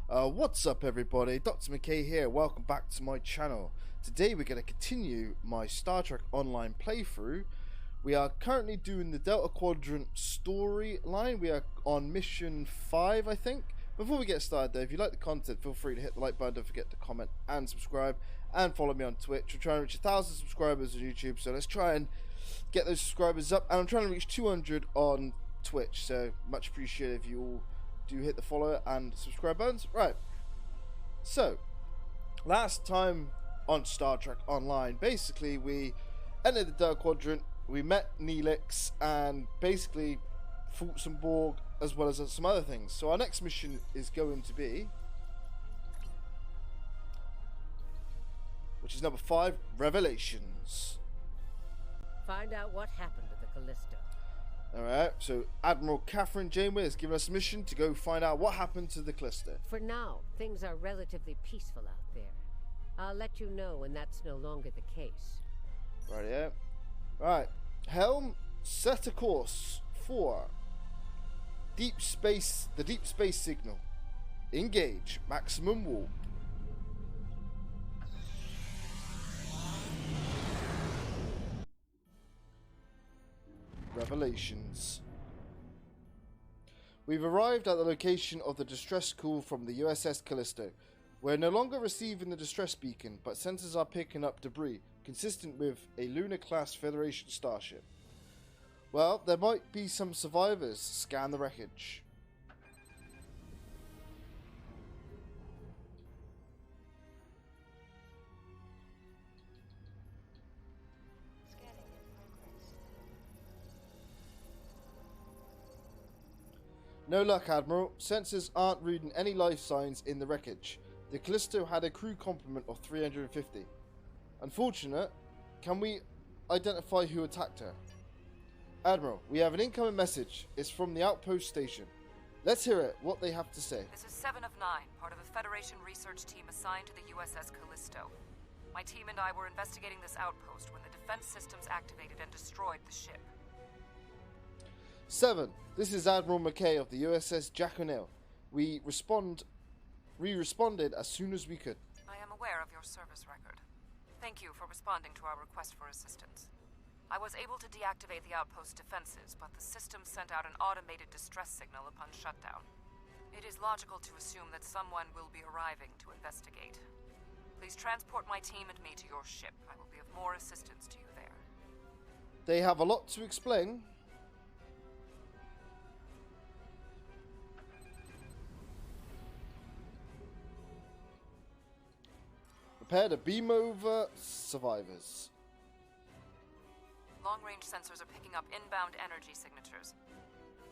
What's up everybody, Dr. McKay here, welcome back to my channel. Today we're going to continue my Star Trek Online playthrough. We are currently doing the Delta Quadrant storyline. We are on mission 5 I think. Before we get started though, if you like the content, feel free to hit the like button, don't forget to comment and subscribe, and follow me on Twitch. We're trying to reach 1,000 subscribers on YouTube, so let's try and get those subscribers up, and I'm trying to reach 200 on Twitch, so much appreciated if you all do hit the follow and subscribe buttons. Right, so last time on Star Trek Online, basically we entered the Delta Quadrant, we met Neelix, and basically fought some Borg as well as some other things. So our next mission is going to be, which is number 5, Revelations. Find out what happened to the Callisto. Alright, so Admiral Catherine Janeway has given us a mission to go find out what happened to the Callisto. For now, things are relatively peaceful out there. I'll let you know when that's no longer the case. Right, yeah. Right, helm, set a course for the deep space signal. Engage, maximum warp. Revelations. We've arrived at the location of the distress call from the USS Callisto. We're no longer receiving the distress beacon, but sensors are picking up debris consistent with a Lunar-class Federation starship. Well, there might be some survivors. Scan the wreckage. No luck, Admiral. Sensors aren't reading any life signs in the wreckage. The Callisto had a crew complement of 350. Unfortunate. Can we identify who attacked her? Admiral, we have an incoming message. It's from the outpost station. Let's hear it, what they have to say. This is 7 of 9, part of a Federation research team assigned to the USS Callisto. My team and I were investigating this outpost when the defense systems activated and destroyed the ship. 7. This is Admiral McKay of the USS Jack O'Neill. We responded as soon as we could. I am aware of your service record. Thank you for responding to our request for assistance. I was able to deactivate the outpost defenses, but the system sent out an automated distress signal upon shutdown. It is logical to assume that someone will be arriving to investigate. Please transport my team and me to your ship. I will be of more assistance to you there. They have a lot to explain. Prepare to beam over survivors. Long-range sensors are picking up inbound energy signatures.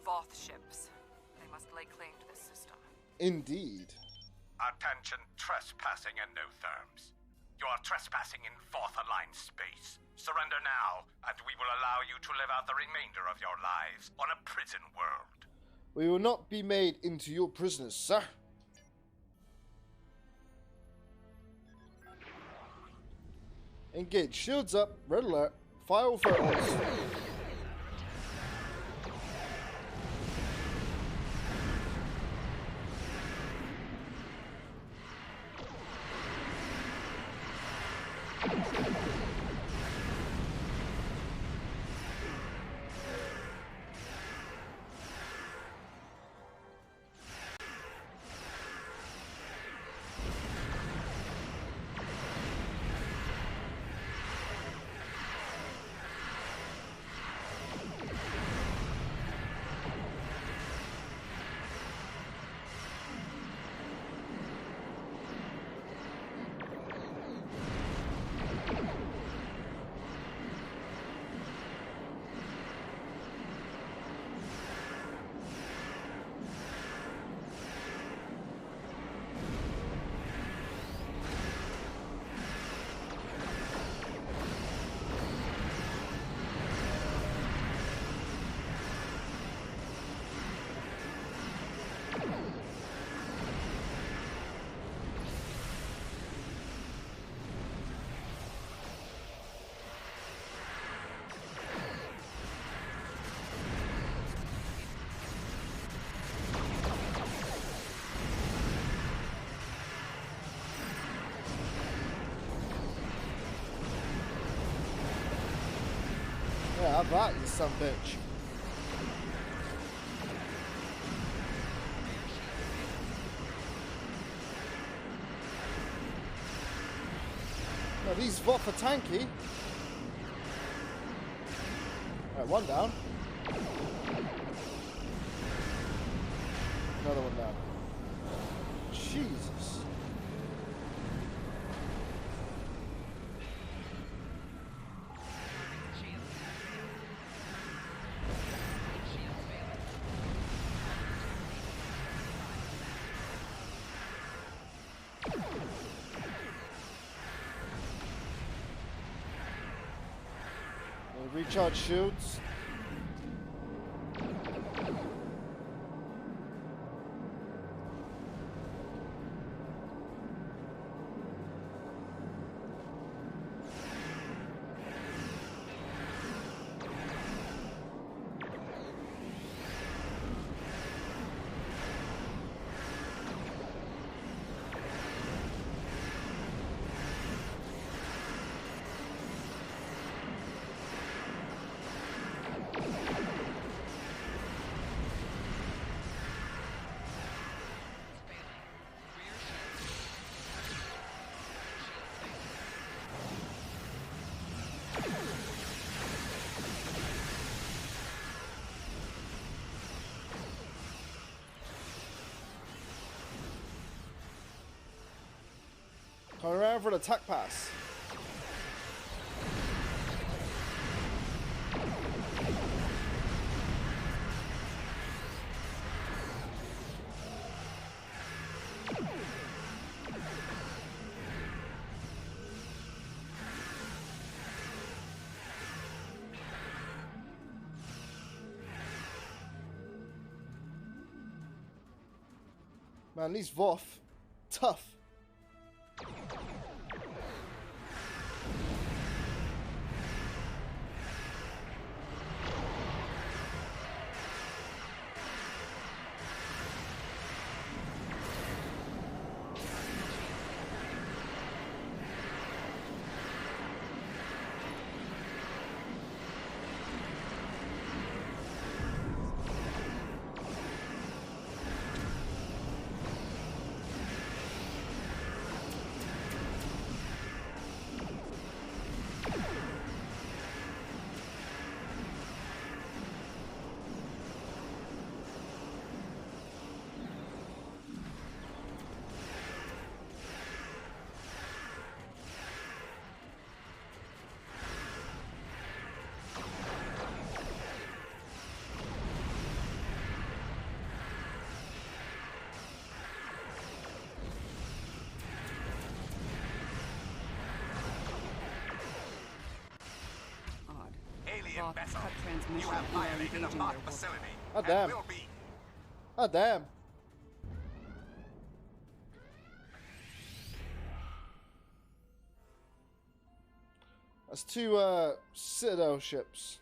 Voth ships. They must lay claim to this system. Indeed. Attention, trespassing endotherms. You are trespassing in Fourth Aligned space. Surrender now, and we will allow you to live out the remainder of your lives on a prison world. We will not be made into your prisoners, sir. Engage. Shields up. Red alert. Fire photos. Have that, you son of a bitch. Now these Voth are tanky. Alright, one down. Another one down. Jesus. Recharge shields. Coming around for an attack pass. Man, these Voth, tough. Voth has cut transmission. You have violated the Voth facility. Oh, damn. Will be. Oh, damn. That's two Citadel ships.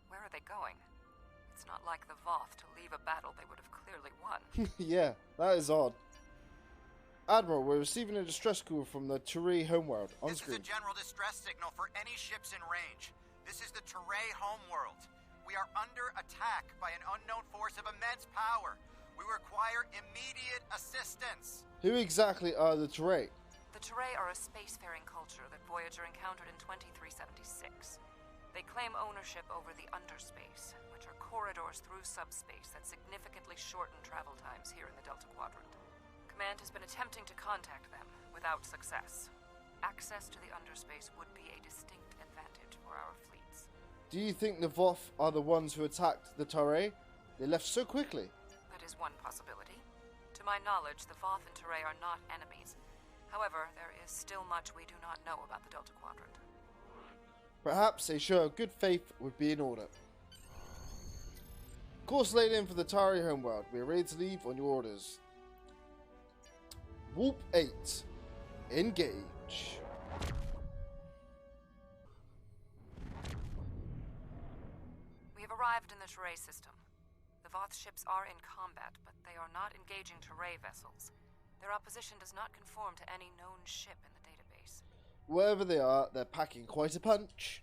Where are they going? It's not like the Voth to leave a battle they would have clearly won. Yeah, that is odd. Admiral, we're receiving a distress call from the Turay homeworld. On This screen. is a general distress signal for any ships in range. This is the Turay homeworld. We are under attack by an unknown force of immense power. We require immediate assistance. Who exactly are the Turay? The Turay are a spacefaring culture that Voyager encountered in 2376. They claim ownership over the underspace, which are corridors through subspace that significantly shorten travel times here in the Delta Quadrant. Command has been attempting to contact them, without success. Access to the underspace would be a distinct advantage for our fleets. Do you think the Voth are the ones who attacked the Turay? They left so quickly. That is one possibility. To my knowledge, the Voth and Turay are not enemies. However, there is still much we do not know about the Delta Quadrant. Perhaps a show of good faith would be in order. Course laid in for the Turay homeworld. We are ready to leave on your orders. Warp 8. Engage. We have arrived in the Turay system. The Voth ships are in combat, but they are not engaging Turay vessels. Their opposition does not conform to any known ship in the database. Wherever they are, they're packing quite a punch.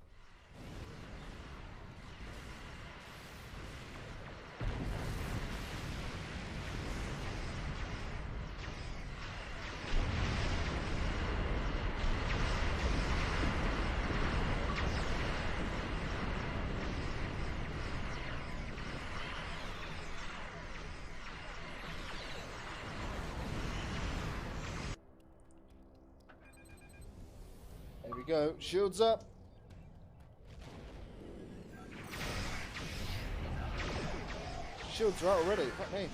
There we go. Shields up. Shields are out already. Fuck me.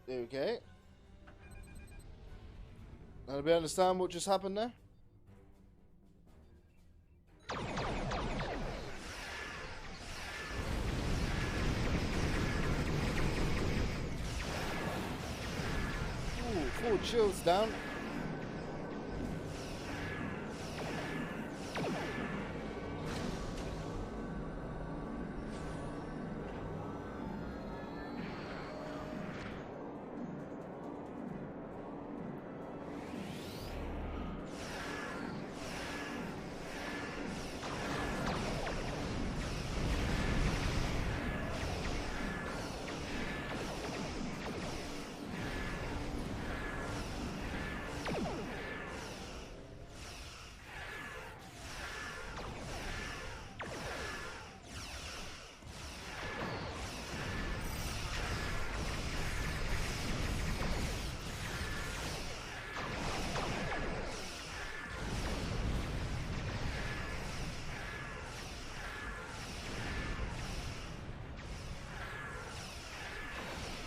Okay. Now, do we understand what just happened there? Ooh, 4 shields down.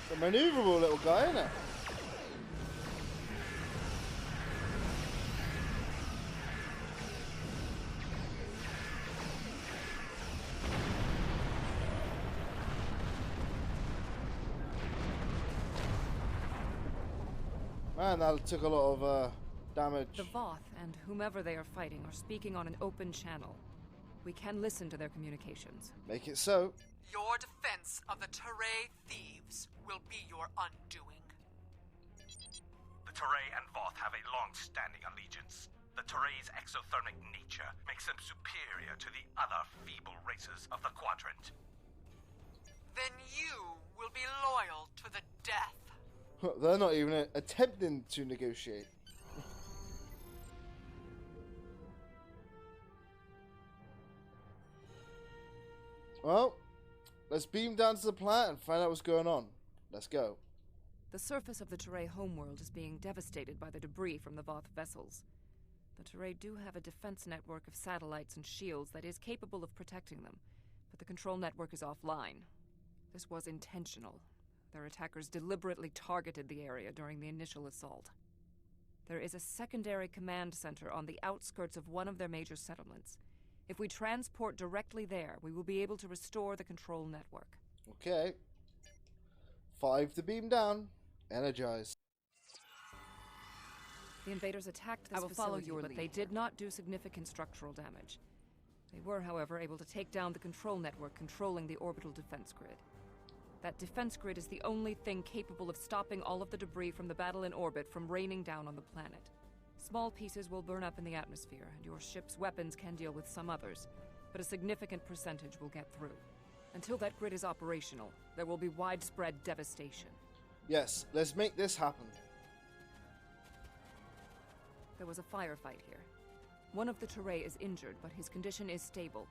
A maneuverable little guy, isn't it? Man, that took a lot of damage. The Voth and whomever they are fighting are speaking on an open channel. We can listen to their communications. Make it so. Your defense of the Teray thieves will be your undoing. The Teray and Voth have a long-standing allegiance. The Teray's exothermic nature makes them superior to the other feeble races of the Quadrant. Then you will be loyal to the death. They're not even attempting to negotiate. Well, let's beam down to the planet and find out what's going on. Let's go. The surface of the Teray homeworld is being devastated by the debris from the Voth vessels. The Teray do have a defense network of satellites and shields that is capable of protecting them, but the control network is offline. This was intentional. Their attackers deliberately targeted the area during the initial assault. There is a secondary command center on the outskirts of one of their major settlements. If we transport directly there, we will be able to restore the control network. Okay. 5 to beam down. Energize. The invaders attacked this facility, but they did not do significant structural damage. They were, however, able to take down the control network controlling the orbital defense grid. That defense grid is the only thing capable of stopping all of the debris from the battle in orbit from raining down on the planet. Small pieces will burn up in the atmosphere, and your ship's weapons can deal with some others, but a significant percentage will get through. Until that grid is operational, there will be widespread devastation. Yes, let's make this happen. There was a firefight here. One of the Teray is injured, but his condition is stable.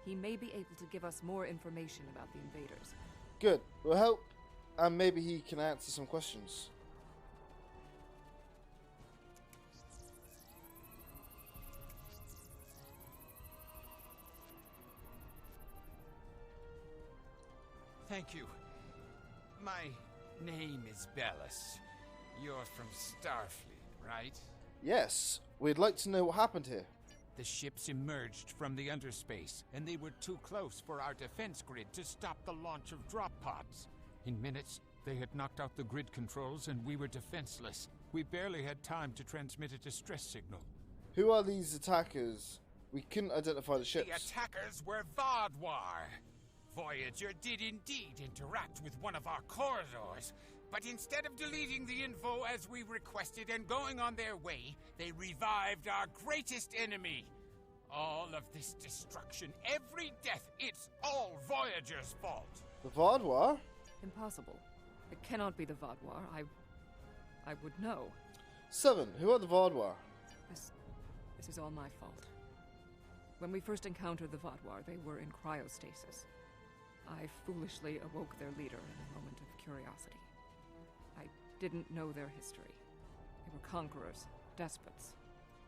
He may be able to give us more information about the invaders. Good. We'll help, and maybe he can answer some questions. Thank you. My name is Bellis. You're from Starfleet, right? Yes. We'd like to know what happened here. The ships emerged from the underspace, and they were too close for our defense grid to stop the launch of drop pods. In minutes, they had knocked out the grid controls, and we were defenseless. We barely had time to transmit a distress signal. Who are these attackers? We couldn't identify the ships. The attackers were Vaadwaur. Voyager did indeed interact with one of our corridors, but instead of deleting the info as we requested and going on their way, they revived our greatest enemy. All of this destruction, every death, it's all Voyager's fault. The Vaadwaur? Impossible. It cannot be the Vaadwaur. I would know. 7. Who are the Vaadwaur? This is all my fault. When we first encountered the Vaadwaur, they were in cryostasis. I foolishly awoke their leader in a moment of curiosity. I didn't know their history. They were conquerors, despots.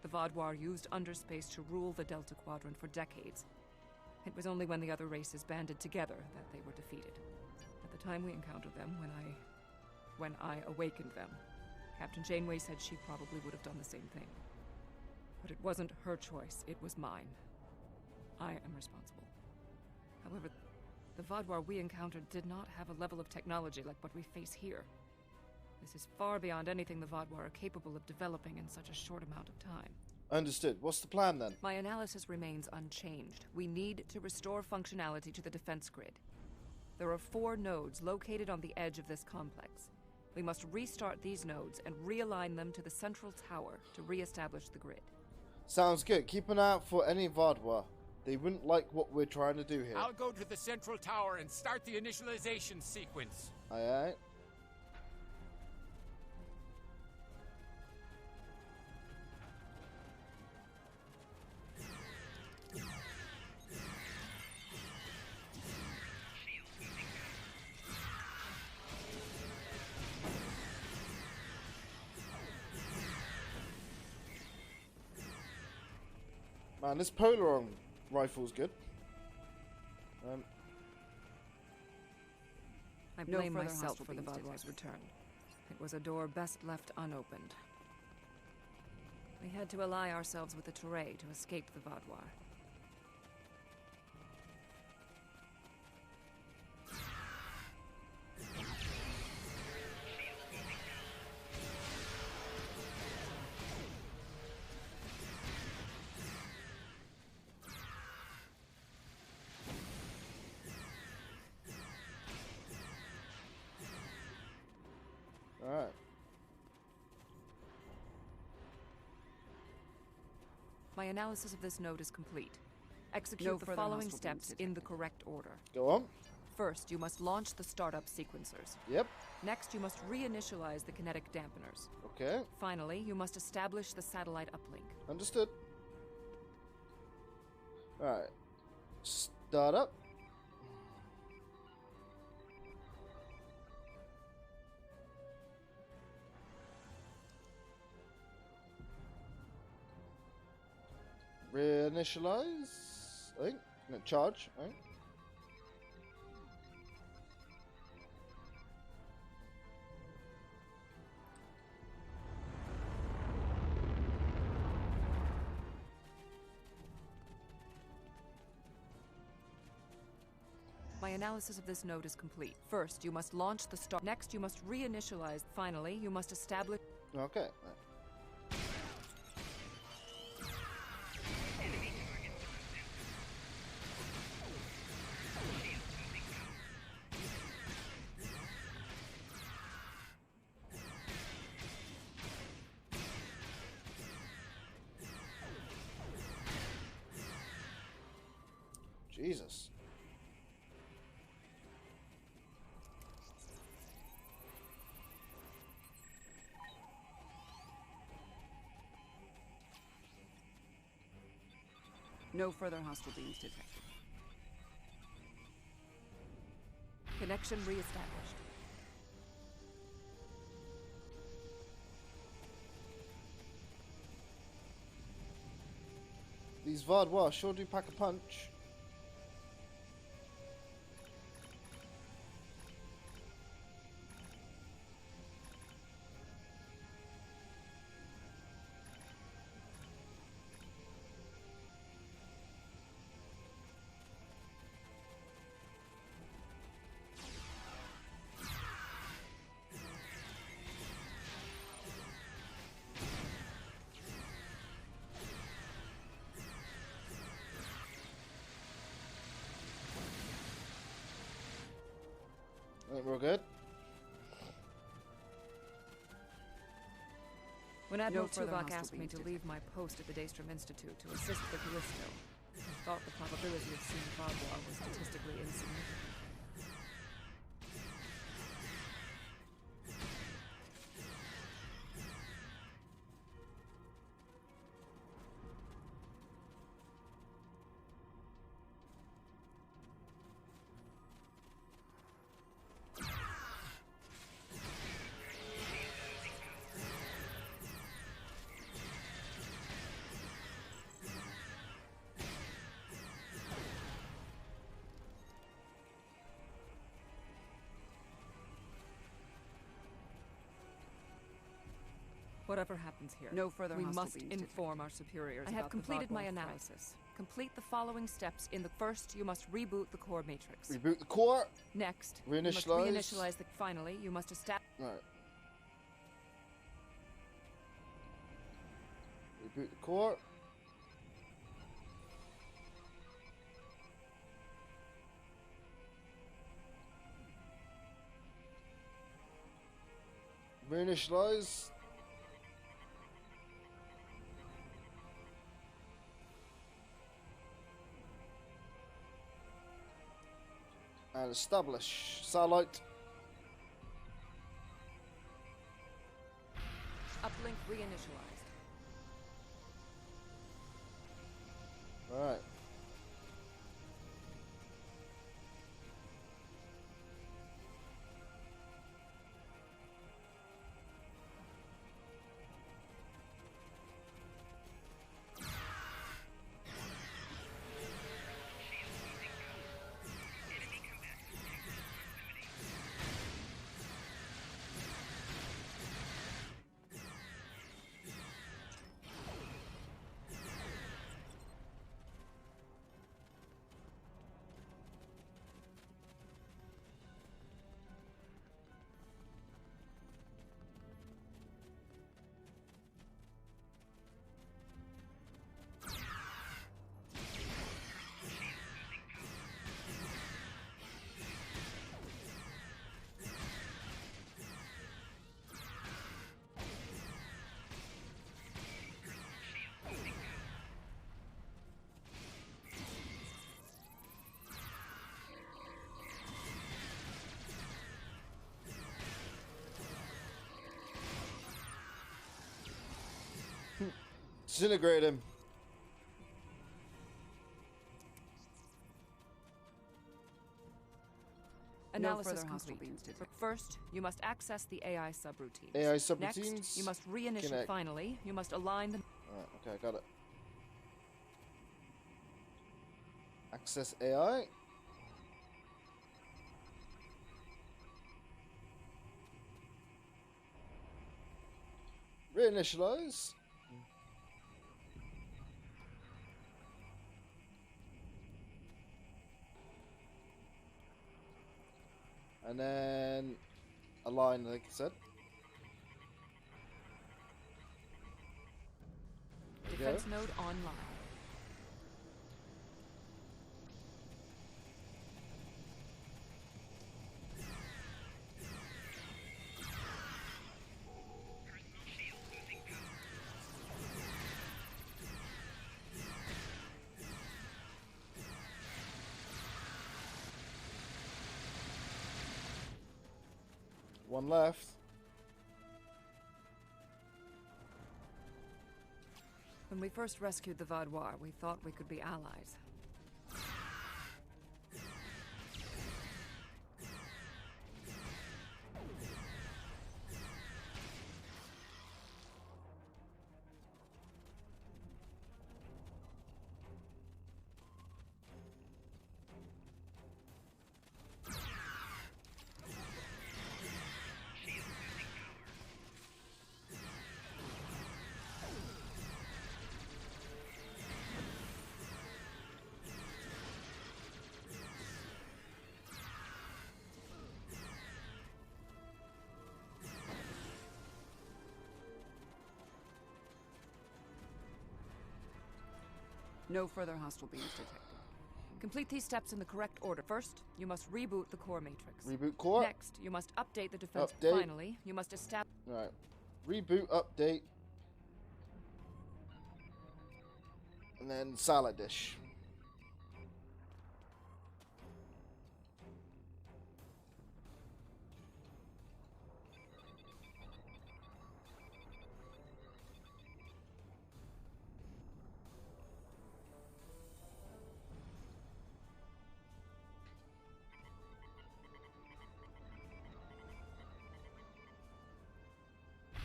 The Vaadwaur used underspace to rule the Delta Quadrant for decades. It was only when the other races banded together that they were defeated. At the time we encountered them, when I awakened them, Captain Janeway said she probably would have done the same thing. But it wasn't her choice, it was mine. I am responsible. However, the Vaadwaur we encountered did not have a level of technology like what we face here. This is far beyond anything the Vaadwaur are capable of developing in such a short amount of time. Understood. What's the plan then? My analysis remains unchanged. We need to restore functionality to the defense grid. There are 4 nodes located on the edge of this complex. We must restart these nodes and realign them to the central tower to re-establish the grid. Sounds good. Keep an eye out for any Vaadwaur. They wouldn't like what we're trying to do here. I'll go to the central tower and start the initialization sequence. Aye, aye. Man, this Polaron rifle's good. I blame myself for the Vaadwaur's return. It was a door best left unopened. We had to ally ourselves with the Turay to escape the Vaadwaur. Alright. My analysis of this node is complete. Execute the following steps in the correct order. Go on. First, you must launch the startup sequencers. Yep. Next, you must reinitialize the kinetic dampeners. Okay. Finally, you must establish the satellite uplink. Understood. Alright. Start up. Reinitialize. I think. No, charge. I think. My analysis of this node is complete. First, you must launch the star. Next, you must reinitialize. Finally, you must establish. Okay. Jesus. No further hostile beings detected. Connection reestablished. These Vaadwaur sure do pack a punch. I think we're good. When Admiral further Tuvok hostile asked me beings to leave my post at the Daystrom Institute to assist the Callisto, I thought the probability of seeing Vaadwaur was statistically insignificant. Whatever happens here, No further we hostile must beings inform our superiors. I about have the completed my Vaadwaur threat. analysis. Complete the following steps. In the first, you must reboot the core matrix. Reboot the core. Next, Reinitialize. you must reinitialize the. Finally, you must establish. Right. Reboot the core. Reinitialize. And establish satellite. Uplink reinitialized. Alright. Disintegrate him. Analysis further hostile complete. beings detected. First, you must access the AI subroutines. AI subroutines. Next, you must reinitialize. Connect. Finally, you must align them. Alright, okay, got it. Access AI. Reinitialize. And then align, like I said. There we Defense node online. One left. When we first rescued the Vaadwaur, we thought we could be allies. No further hostile beings detected. Complete these steps in the correct order. First, you must reboot the core matrix. Reboot core. Next, you must update the defense. Update. Finally, you must establish... Right. Reboot, update. And then salad dish.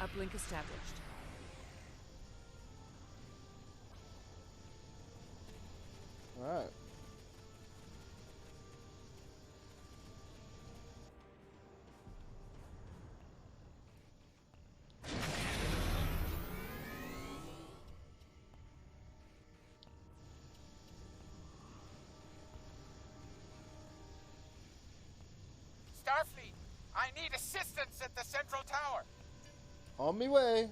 Uplink established. Alright. Starfleet, I need assistance at the central tower. On me way.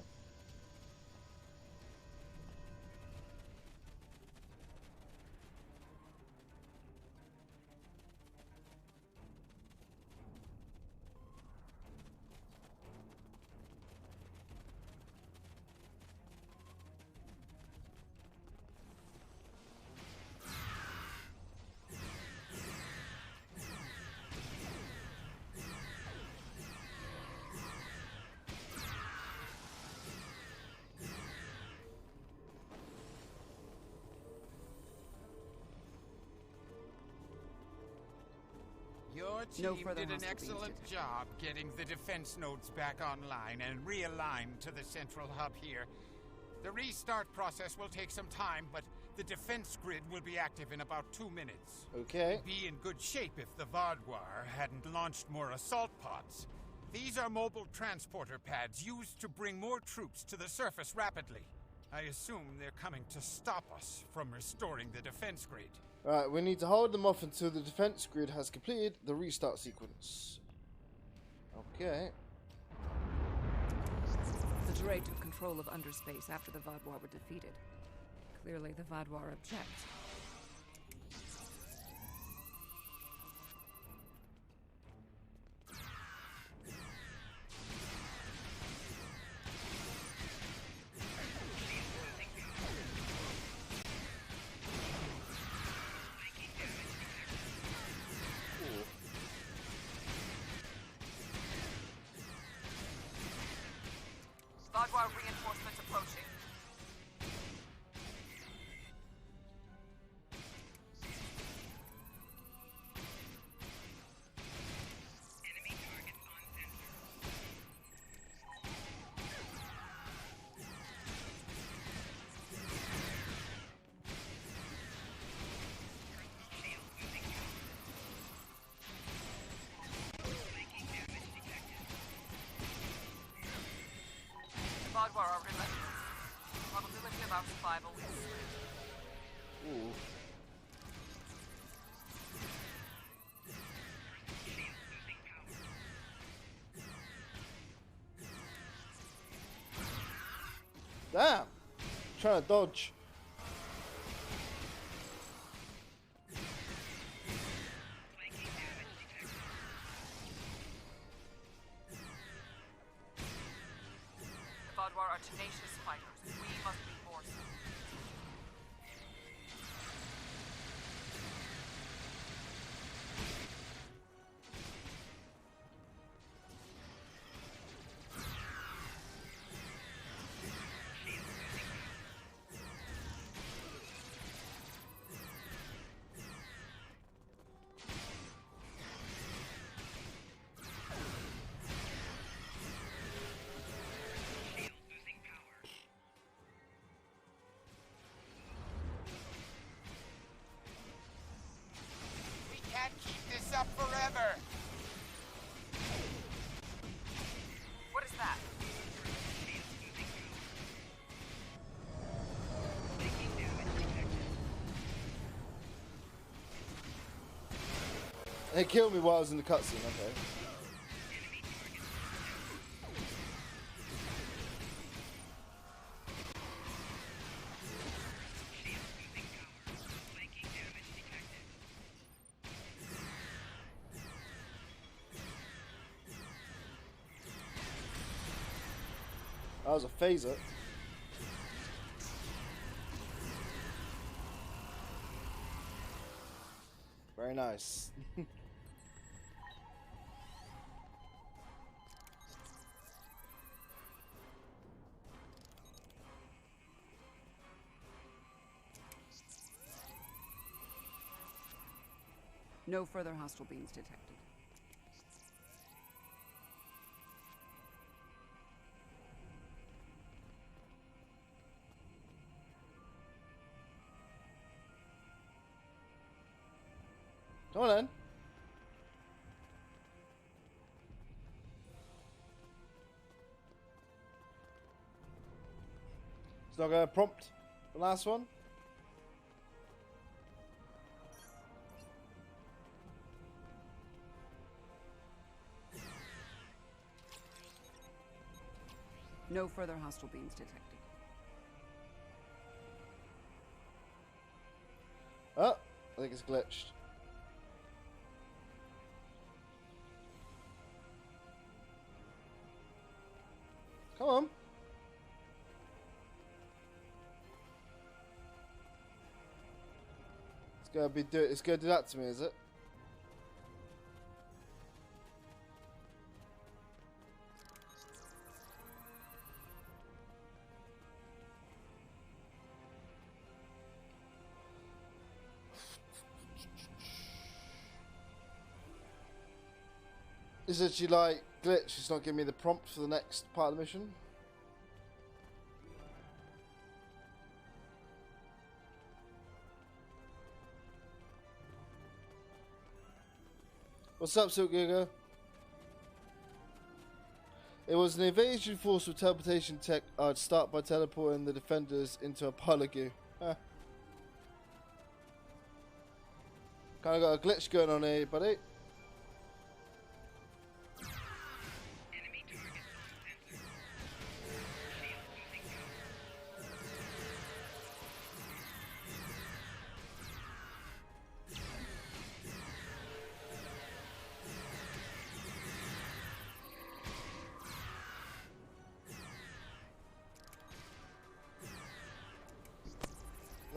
Your No team further did an hostile excellent beings job getting the defense nodes back online and realigned to the central hub here. The restart process will take some time, but the defense grid will be active in about 2 minutes. Okay. We'd be in good shape if the Vaadwaur hadn't launched more assault pods. These are mobile transporter pads used to bring more troops to the surface rapidly. I assume they're coming to stop us from restoring the defense grid. Alright, we need to hold them off until the defense grid has completed the restart sequence. Okay. The Teray took control of underspace after the Vaadwaur were defeated. Clearly, the Vaadwaur object. Vaadwaur reinforcements approaching. Vaadwaur are relentless. Probability of our survival is slim. Ooh. Damn! Trying to dodge. The Vaadwaur are tenacious fighters. We must be more so. We can't keep this up forever. What is that? They killed me while I was in the cutscene, okay. That was a phaser. Very nice. No further hostile beings detected. Come on then. It's not going to prompt the last one. No further hostile beings detected. Oh, I think it's glitched. Come on. It's gonna do that to me, is it? Is it she like glitch? She's not giving me the prompt for the next part of the mission. What's up, Silk Giga? It was an invasion force with teleportation tech. I'd start by teleporting the defenders into a pile of goo. Huh. Kind of got a glitch going on here, buddy.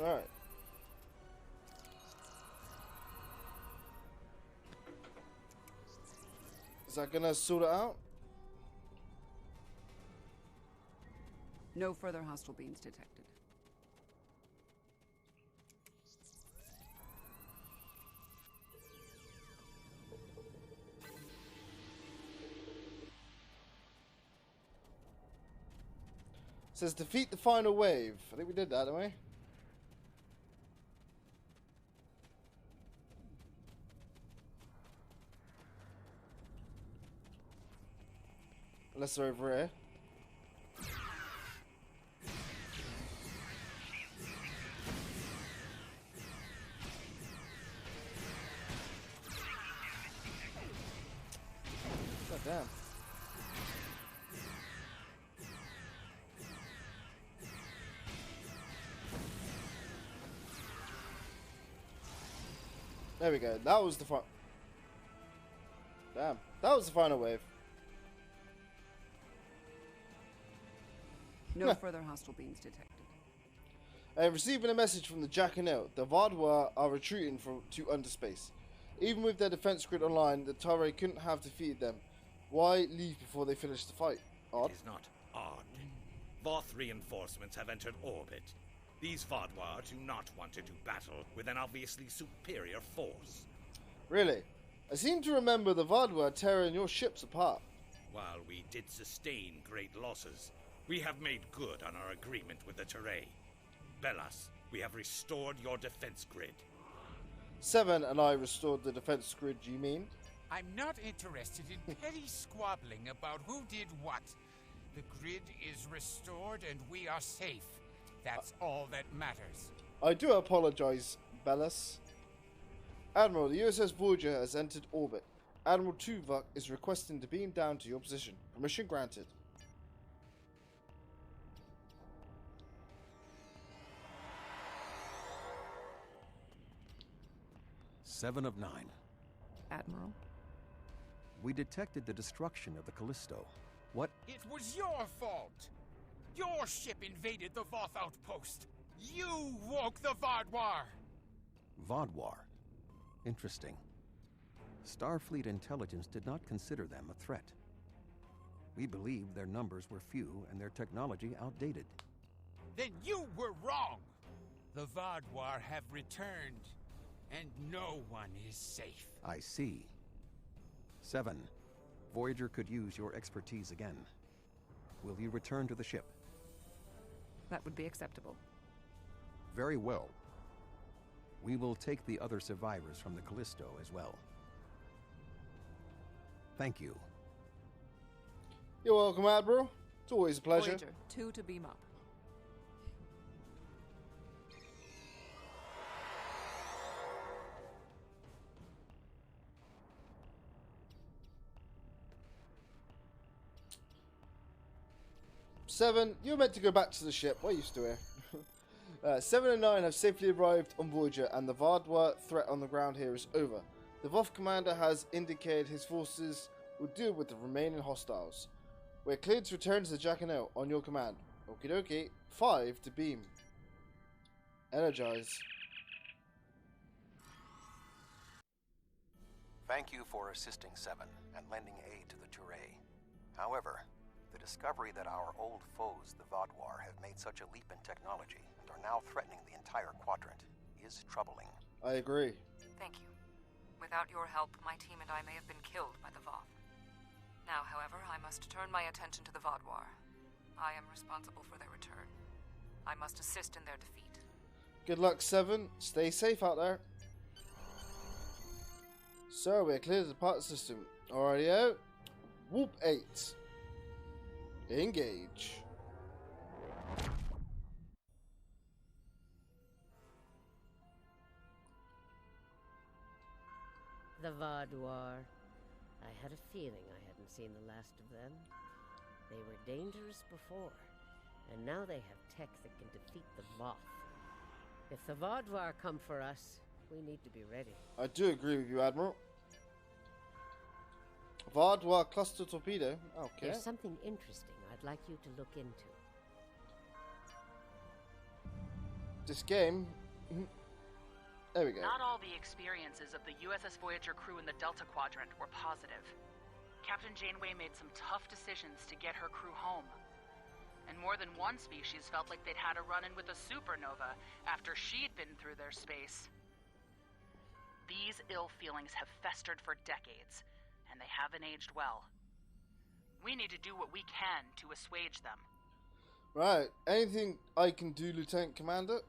Alright. Is that gonna sort it out? No further hostile beings detected. It says defeat the final wave. I think we did that, didn't we? Unless they're over here. God damn. There we go. That was the final. Damn. That was the final wave. No further hostile beings detected. Receiving a message from the Jack and Il. The Vaadwaur are retreating to underspace. Even with their defense grid online, the Tare couldn't have defeated them. Why leave before they finish the fight? Odd. It is not odd. Voth reinforcements have entered orbit. These Vaadwaur do not want to do battle with an obviously superior force. Really? I seem to remember the Vaadwaur tearing your ships apart. While we did sustain great losses, we have made good on our agreement with the Teray. Bellas, we have restored your defense grid. 7 and I restored the defense grid, you mean? I'm not interested in petty squabbling about who did what. The grid is restored and we are safe. That's all that matters. I do apologize, Bellas. Admiral, the USS Voyager has entered orbit. Admiral Tuvok is requesting to beam down to your position. Permission granted. Seven of 9. Admiral? We detected the destruction of the Callisto. What? It was your fault. Your ship invaded the Voth outpost. You woke the Vaadwaur. Vaadwaur. Interesting. Starfleet intelligence did not consider them a threat. We believed their numbers were few and their technology outdated. Then you were wrong. The Vaadwaur have returned, and no one is safe. I see. 7. Voyager could use your expertise again. Will you return to the ship? That would be acceptable. Very well. We will take the other survivors from the Callisto as well. Thank you. You're welcome, Admiral. It's always a pleasure. Voyager, 2 to beam up. Seven, you're meant to go back to the ship. What are you still here? 7 and 9 have safely arrived on Voyager, and the Vaadwaur threat on the ground here is over. The Voth commander has indicated his forces will deal with the remaining hostiles. We're cleared to return to the Jackanel on your command. Okie dokie. 5 to beam. Energize. Thank you for assisting 7 and lending aid to the Touré. However, the discovery that our old foes, the Vaadwaur, have made such a leap in technology and are now threatening the entire quadrant is troubling. I agree. Thank you. Without your help, my team and I may have been killed by the Voth. Now, however, I must turn my attention to the Vaadwaur. I am responsible for their return. I must assist in their defeat. Good luck, 7. Stay safe out there. So, we're clear to depart the system. Alrighty-o. Whoop 8. Engage. The Vaadwaur. I had a feeling I hadn't seen the last of them. They were dangerous before, and now they have tech that can defeat the Voth. If the Vaadwaur come for us, we need to be ready. I do agree with you, Admiral. Vaadwaur cluster torpedo. Okay. There's something interesting I'd like you to look into. This game. There we go. Not all the experiences of the USS Voyager crew in the Delta Quadrant were positive. Captain Janeway made some tough decisions to get her crew home. And more than one species felt like they'd had a run-in with a supernova after she'd been through their space. These ill feelings have festered for decades, and they haven't aged well. We need to do what we can to assuage them. Right. Anything I can do, Lieutenant Commander?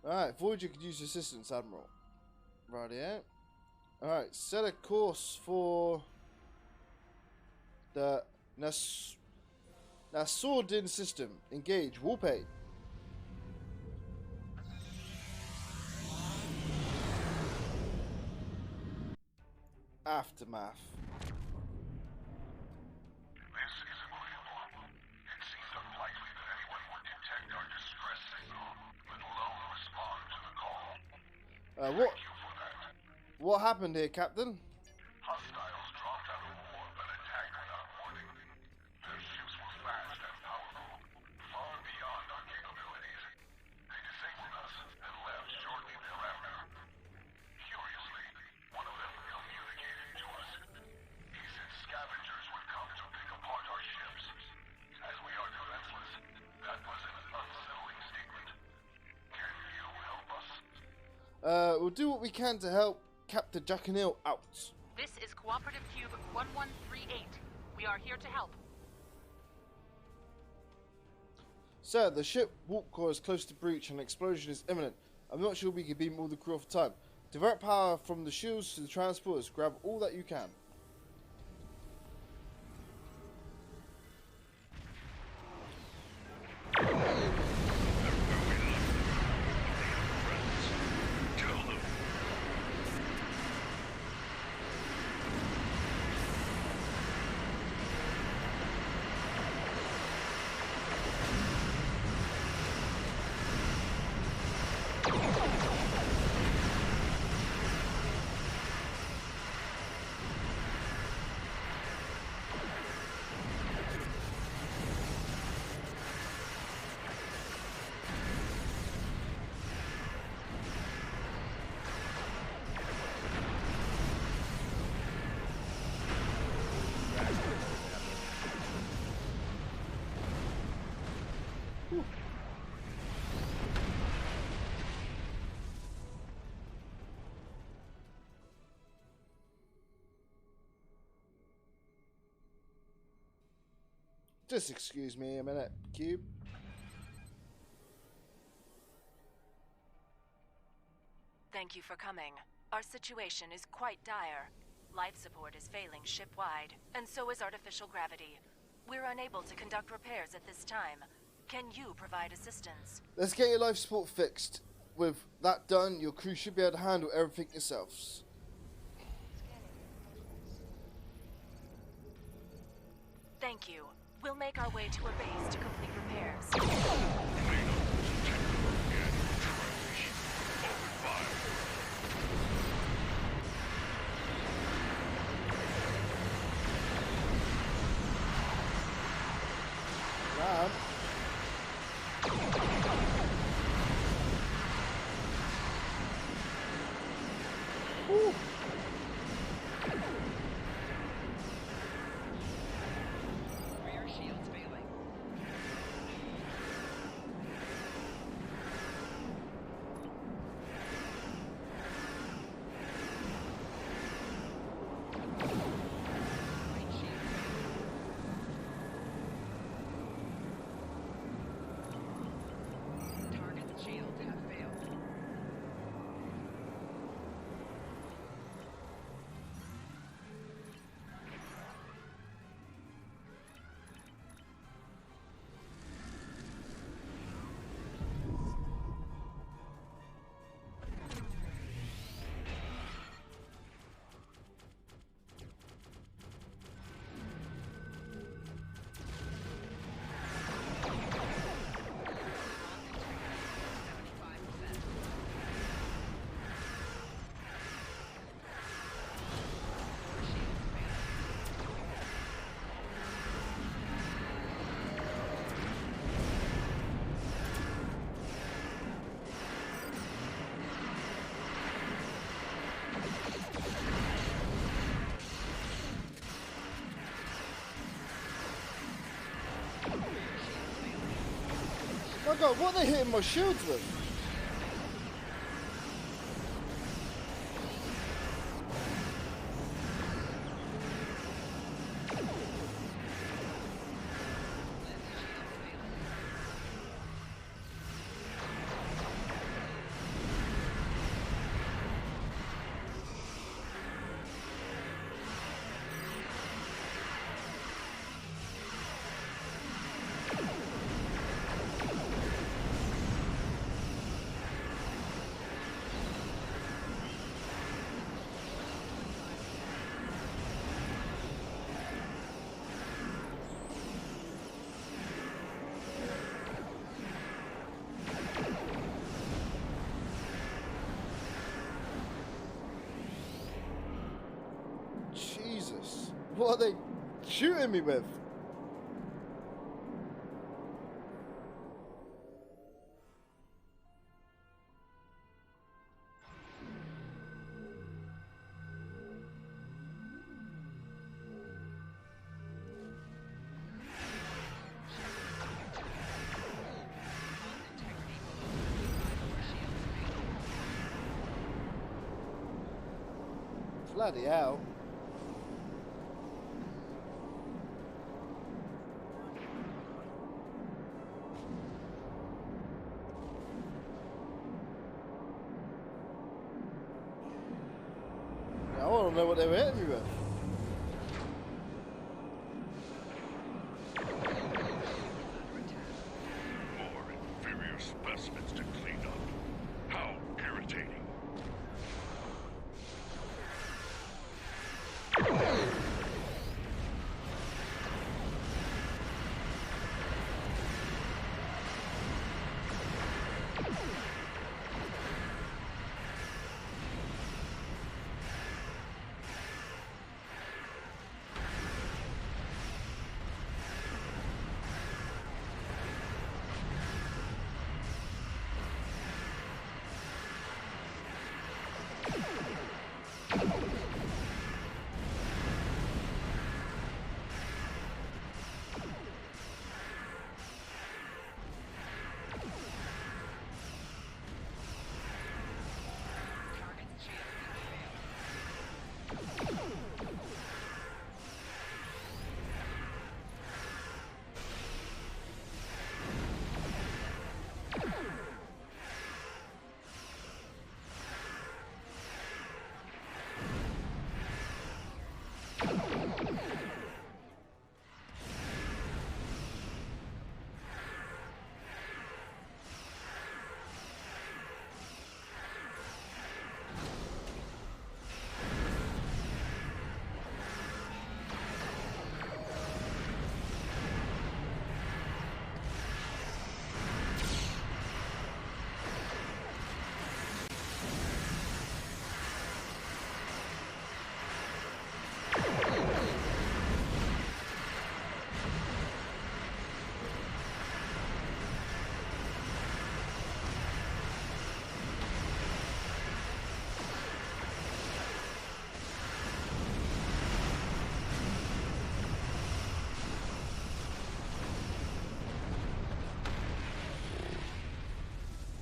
Alright, Voyager could use assistance, Admiral. Rightio. Alright, set a course for the Nasordin system. Engage. Warp 8. Aftermath. This is agreeable. It seems unlikely that anyone would detect our distress signal, let alone respond to the call. What? Thank you for that. What happened here, Captain? Hostiles dropped out of warp and attacked without warning. Their ships were fast and powerful, far beyond our capabilities. They disabled us and left shortly thereafter. Curiously, one of them communicated to us. He said scavengers would come to pick apart our ships. As we are defenseless, that was an unsettling statement. Can you help us? We'll do what we can to help Captain Jackanil out. This is Cooperative Cube 1138. We are here to help. Sir, the ship warp core is close to breach and an explosion is imminent. I'm not sure we can beam all the crew off time. Divert power from the shields to the transporters. Grab all that you can. Just excuse me a minute, Cube. Thank you for coming. Our situation is quite dire. Life support is failing ship-wide, and so is artificial gravity. We're unable to conduct repairs at this time. Can you provide assistance? Let's get your life support fixed. With that done, your crew should be able to handle everything yourselves. Thank you. We'll make our way to a base to complete repairs. My God, what are they hitting my shields with? Jesus, what are they shooting me with? Bloody hell. I don't know what they were hitting me with. More inferior specimens to clean up. How irritating.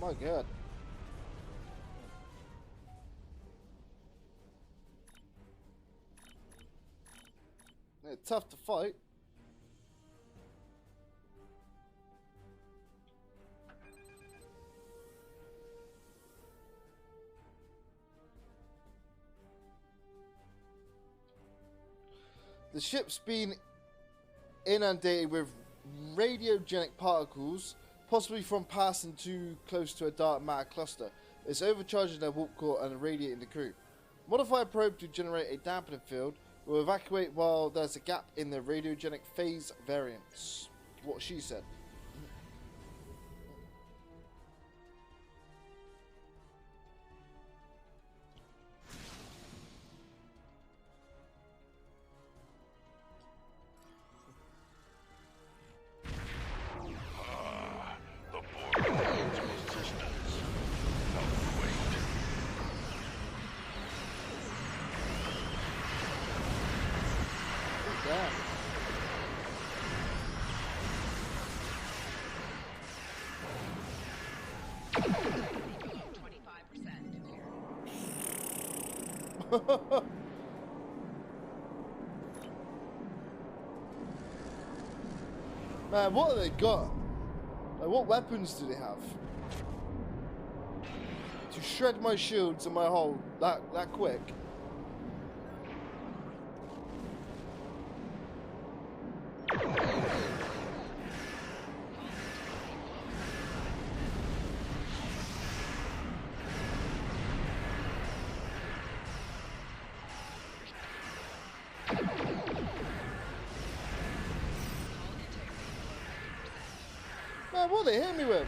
Oh, good. They're tough to fight. The ship's been inundated with radiogenic particles, possibly from passing too close to a dark matter cluster. It's overcharging their warp core and irradiating the crew. Modify a probe to generate a dampening field. Will evacuate while there's a gap in the radiogenic phase variance. What she said. Man, what have they got? Like, what weapons do they have? To shred my shields and my hull that quick? Man, what they hit me with?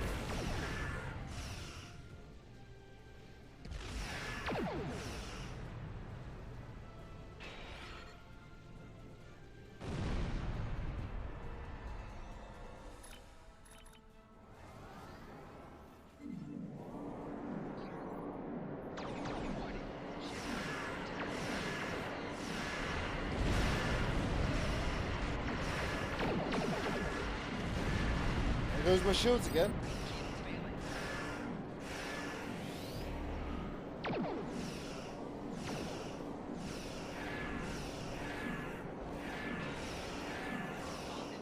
There goes my shields again.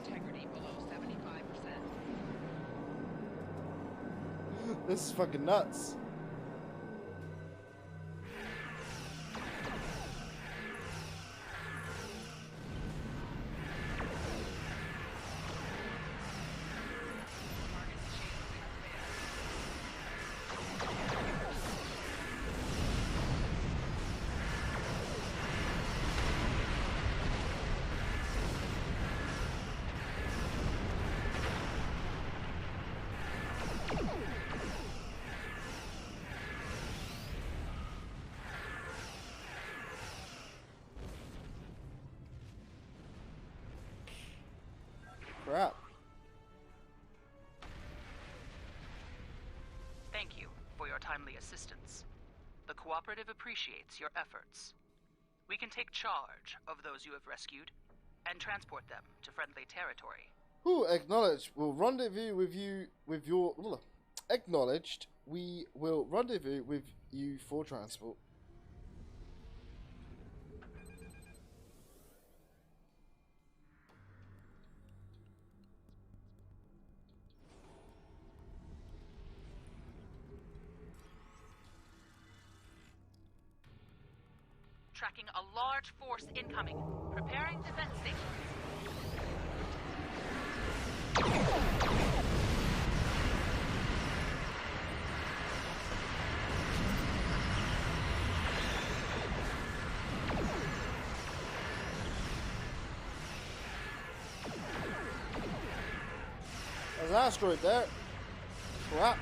Integrity below 75%. This is fucking nuts. Crap. Thank you for your timely assistance. The Cooperative appreciates your efforts. We can take charge of those you have rescued and transport them to friendly territory. Who acknowledged? We'll rendezvous with you with your acknowledged. We will rendezvous with you for transport. Tracking a large force incoming. Preparing defense stations. There's an asteroid there. Crap.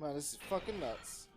Man, this is fucking nuts.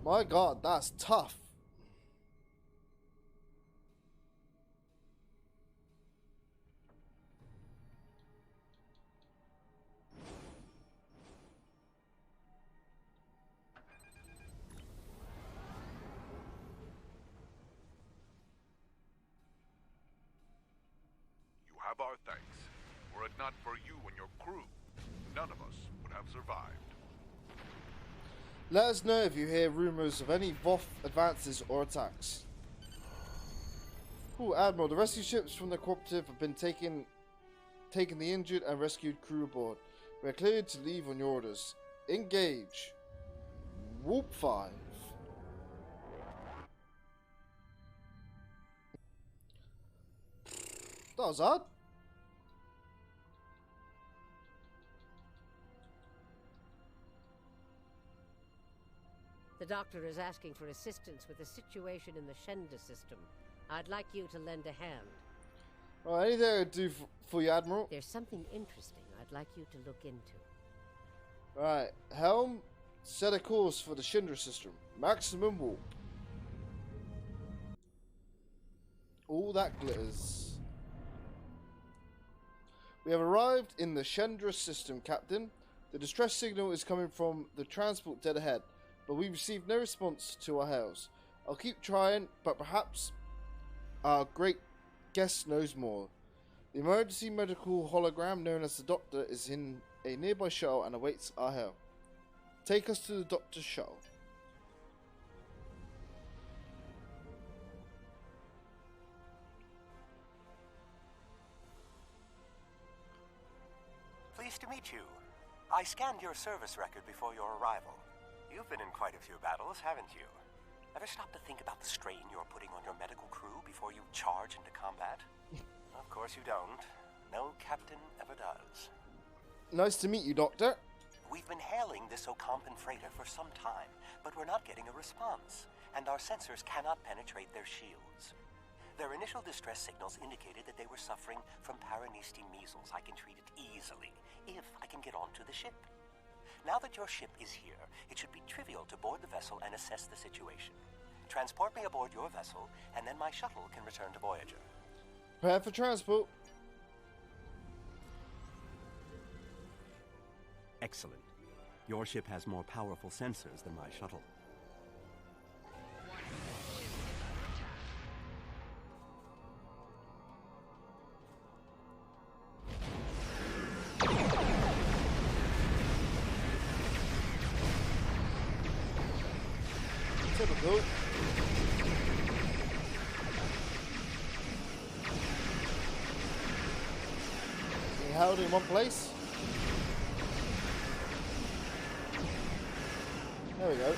My god, that's tough. You have our thanks. Were it not for you and your crew, none of us would have survived. Let us know if you hear rumors of any Voth advances or attacks. Ooh, Admiral, the rescue ships from the cooperative have been taking the injured and rescued crew aboard. We are cleared to leave on your orders. Engage. Whoop 5. That was odd. The doctor is asking for assistance with a situation in the Shenda system. I'd like you to lend a hand. Alright, anything I can do for you, Admiral? There's something interesting I'd like you to look into. Alright, helm, set a course for the Shindra system. Maximum warp. All that glitters. We have arrived in the Shendra system, Captain. The distress signal is coming from the transport dead ahead, but we received no response to our hails. I'll keep trying, but perhaps our great guest knows more. The emergency medical hologram known as the Doctor is in a nearby shuttle and awaits our hail. Take us to the Doctor's shuttle. Pleased to meet you. I scanned your service record before your arrival. You've been in quite a few battles, haven't you? Ever stop to think about the strain you're putting on your medical crew before you charge into combat? Of course you don't. No captain ever does. Nice to meet you, Doctor. We've been hailing this Ocampan freighter for some time, but we're not getting a response, and our sensors cannot penetrate their shields. Their initial distress signals indicated that they were suffering from Paranesti measles. I can treat it easily, if I can get onto the ship. Now that your ship is here, it should be trivial to board the vessel and assess the situation. Transport me aboard your vessel, and then my shuttle can return to Voyager. Prepare for transport. Excellent. Your ship has more powerful sensors than my shuttle. Typical. He held in one place. There we go.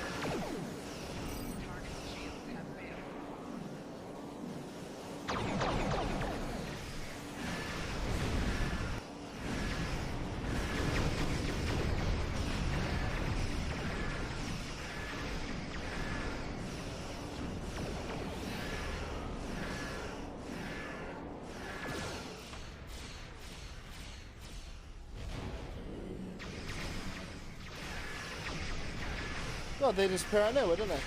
God, they just appear out of nowhere, don't they?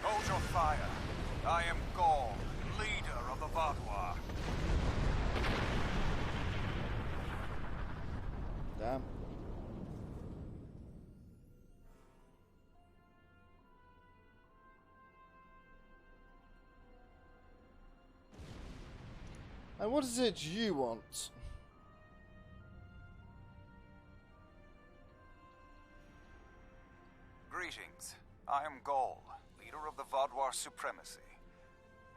Hold your fire. I am Gaul, leader of the Vaadwaur. Damn. And what is it you want? Greetings. I am Gaul, leader of the Vaadwaur supremacy.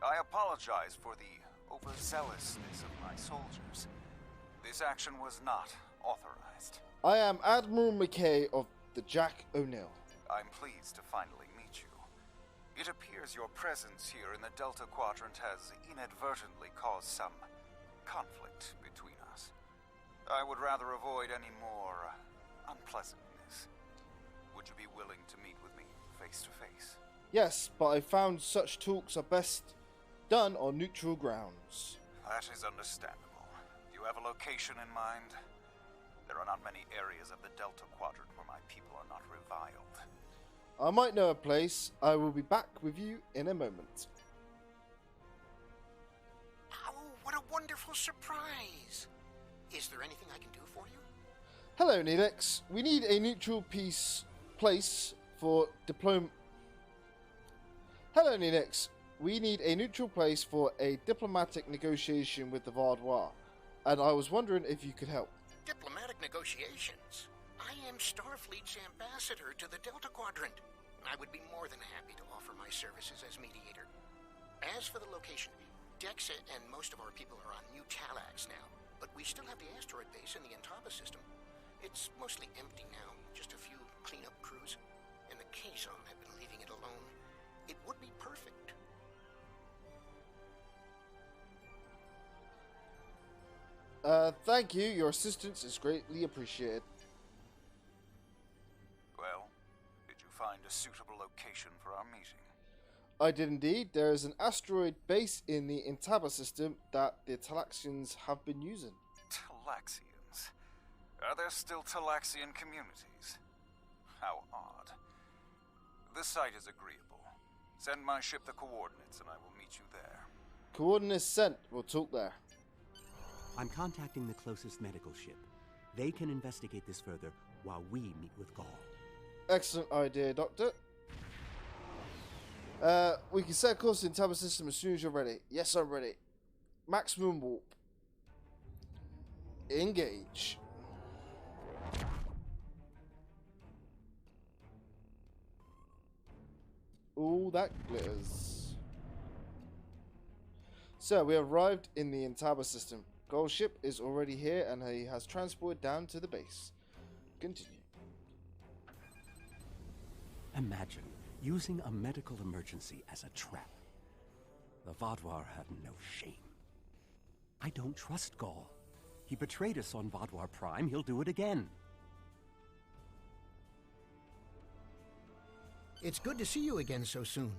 I apologize for the overzealousness of my soldiers. This action was not authorized. I am Admiral McKay of the Jack O'Neill. I'm pleased to finally meet you. It appears your presence here in the Delta Quadrant has inadvertently caused some conflict between us. I would rather avoid any more unpleasantness. Would you be willing to meet with me face to face? Yes, but I found such talks are best done on neutral grounds. That is understandable. Do you have a location in mind? There are not many areas of the Delta Quadrant where my people are not reviled. I might know a place. I will be back with you in a moment. Oh, what a wonderful surprise! Is there anything I can do for you? Hello, Neelix. We need a neutral place for Hello, Neelix. We need a neutral place for a diplomatic negotiation with the Vaadwaur, and I was wondering if you could help. Diplomatic negotiations? I am Starfleet's ambassador to the Delta Quadrant. I would be more than happy to offer my services as mediator. As for the location, Dexa and most of our people are on New Talax now, but we still have the asteroid base in the Intaba system. It's mostly empty now, just a few cleanup crews, and the Kazon have been leaving it alone. It would be perfect. Thank you. Your assistance is greatly appreciated. Well, did you find a suitable location for our meeting? I did indeed. There is an asteroid base in the Intaba system that the Talaxians have been using. Talaxians? Are there still Talaxian communities? How odd. The site is agreeable. Send my ship the coordinates and I will meet you there. Coordinates sent. We'll talk there. I'm contacting the closest medical ship. They can investigate this further while we meet with Gaul. Excellent idea, Doctor. We can set course in Intaba system as soon as you're ready. Yes, I'm ready. Maximum warp. Engage. Ooh, that glitters. So, we have arrived in the Intaba system. Gaul's ship is already here and he has transported down to the base. Continue. Imagine using a medical emergency as a trap. The Vaadwaur had no shame. I don't trust Gaul. He betrayed us on Vaadwaur Prime. He'll do it again. It's good to see you again so soon.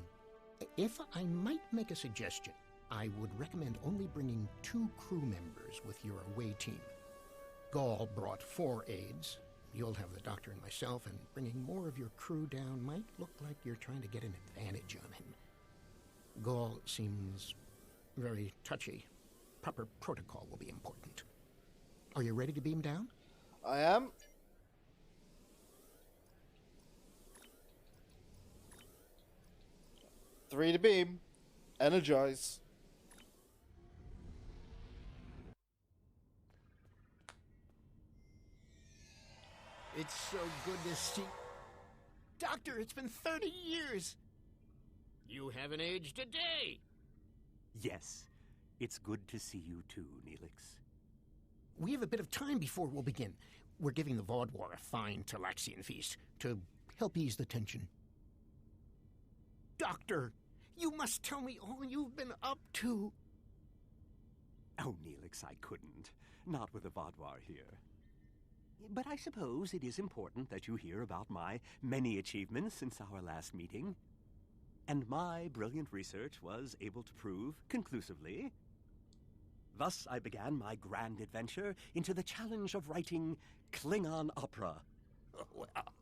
If I might make a suggestion, I would recommend only bringing 2 crew members with your away team. Gaul brought 4 aides. You'll have the doctor and myself, and bringing more of your crew down might look like you're trying to get an advantage on him. Gaul seems very touchy. Proper protocol will be important. Are you ready to beam down? I am. 3 to beam. Energize. It's so good to see... Doctor, it's been 30 years! You haven't aged a day! Yes, it's good to see you too, Neelix. We have a bit of time before we'll begin. We're giving the Vaadwaur a fine Talaxian feast to help ease the tension. Doctor, you must tell me all you've been up to. Oh, Neelix, I couldn't. Not with the Vaadwaur here. But I suppose it is important that you hear about my many achievements since our last meeting. And my brilliant research was able to prove, conclusively. Thus I began my grand adventure into the challenge of writing Klingon opera. Oh, well,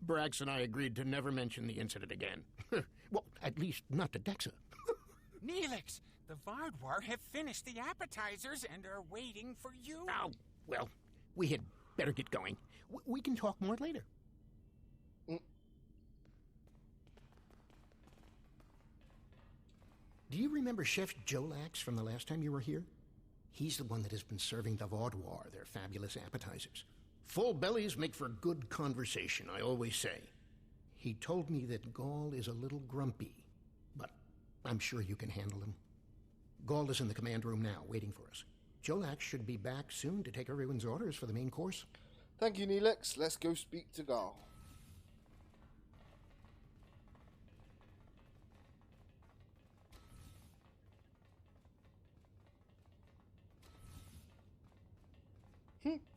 Brax and I agreed to never mention the incident again. Well, at least not to Dexa. Neelix, the Vaadwaur have finished the appetizers and are waiting for you. Oh, well, we had better get going. We can talk more later. Do you remember Chef Jolax from the last time you were here? He's the one that has been serving the Vaadwaur their fabulous appetizers. Full bellies make for good conversation, I always say. He told me that Gaul is a little grumpy, but I'm sure you can handle him. Gaul is in the command room now, waiting for us. Jolax should be back soon to take everyone's orders for the main course. Thank you, Neelix. Let's go speak to Gaul.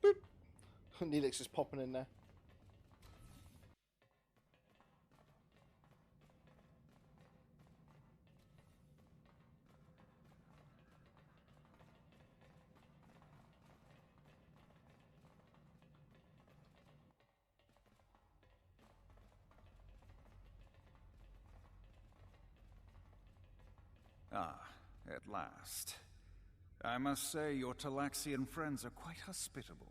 Boop. Neelix is popping in there. Ah, at last. I must say your Talaxian friends are quite hospitable.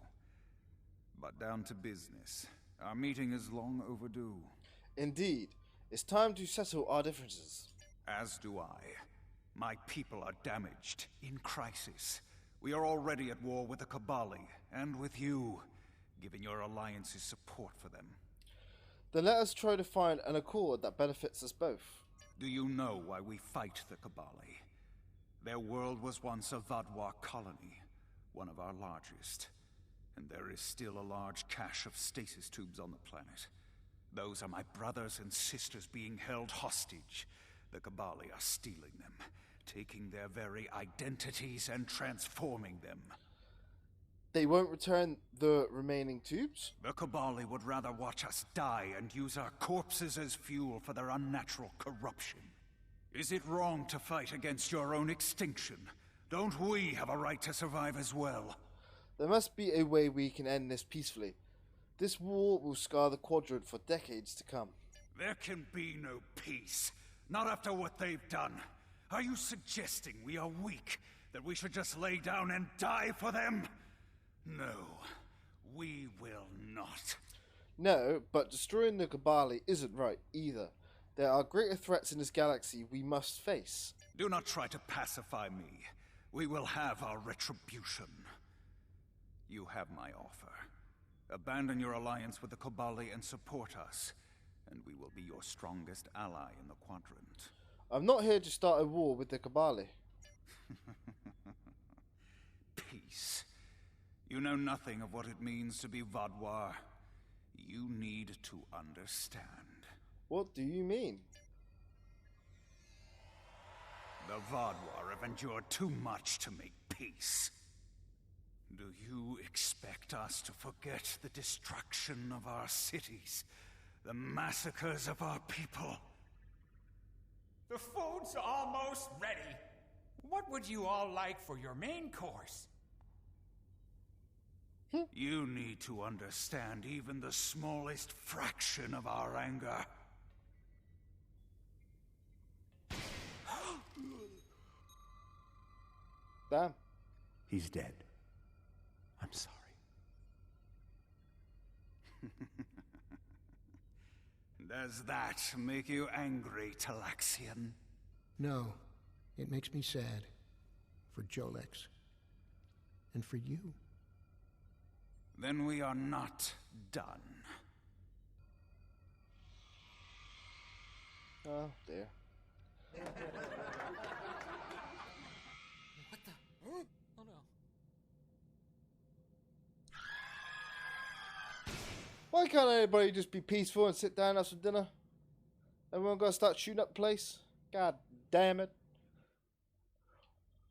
But down to business. Our meeting is long overdue. Indeed. It's time to settle our differences. As do I. My people are damaged, in crisis. We are already at war with the Kabali, and with you, giving your alliances support for them. Then let us try to find an accord that benefits us both. Do you know why we fight the Kabali? Their world was once a Vaadwaur colony, one of our largest. And there is still a large cache of stasis tubes on the planet. Those are my brothers and sisters being held hostage. The Kabali are stealing them, taking their very identities and transforming them. They won't return the remaining tubes? The Kabali would rather watch us die and use our corpses as fuel for their unnatural corruption. Is it wrong to fight against your own extinction? Don't we have a right to survive as well? There must be a way we can end this peacefully. This war will scar the Quadrant for decades to come. There can be no peace. Not after what they've done. Are you suggesting we are weak? That we should just lay down and die for them? No, we will not. No, but destroying the Kabali isn't right either. There are greater threats in this galaxy we must face. Do not try to pacify me. We will have our retribution. You have my offer. Abandon your alliance with the Kabali and support us, and we will be your strongest ally in the Quadrant. I'm not here to start a war with the Kabali. Peace. You know nothing of what it means to be Vaadwaur. You need to understand. What do you mean? The Vaadwaur have endured too much to make peace. Do you expect us to forget the destruction of our cities? The massacres of our people? The food's almost ready. What would you all like for your main course? You need to understand even the smallest fraction of our anger. Damn. He's dead. I'm sorry. Does that make you angry, Talaxian? No, it makes me sad. For Jolex. And for you. Then we are not done. Oh, dear. What the? Oh no. Why can't anybody just be peaceful and sit down and have some dinner? Everyone gotta start shooting up the place? God damn it.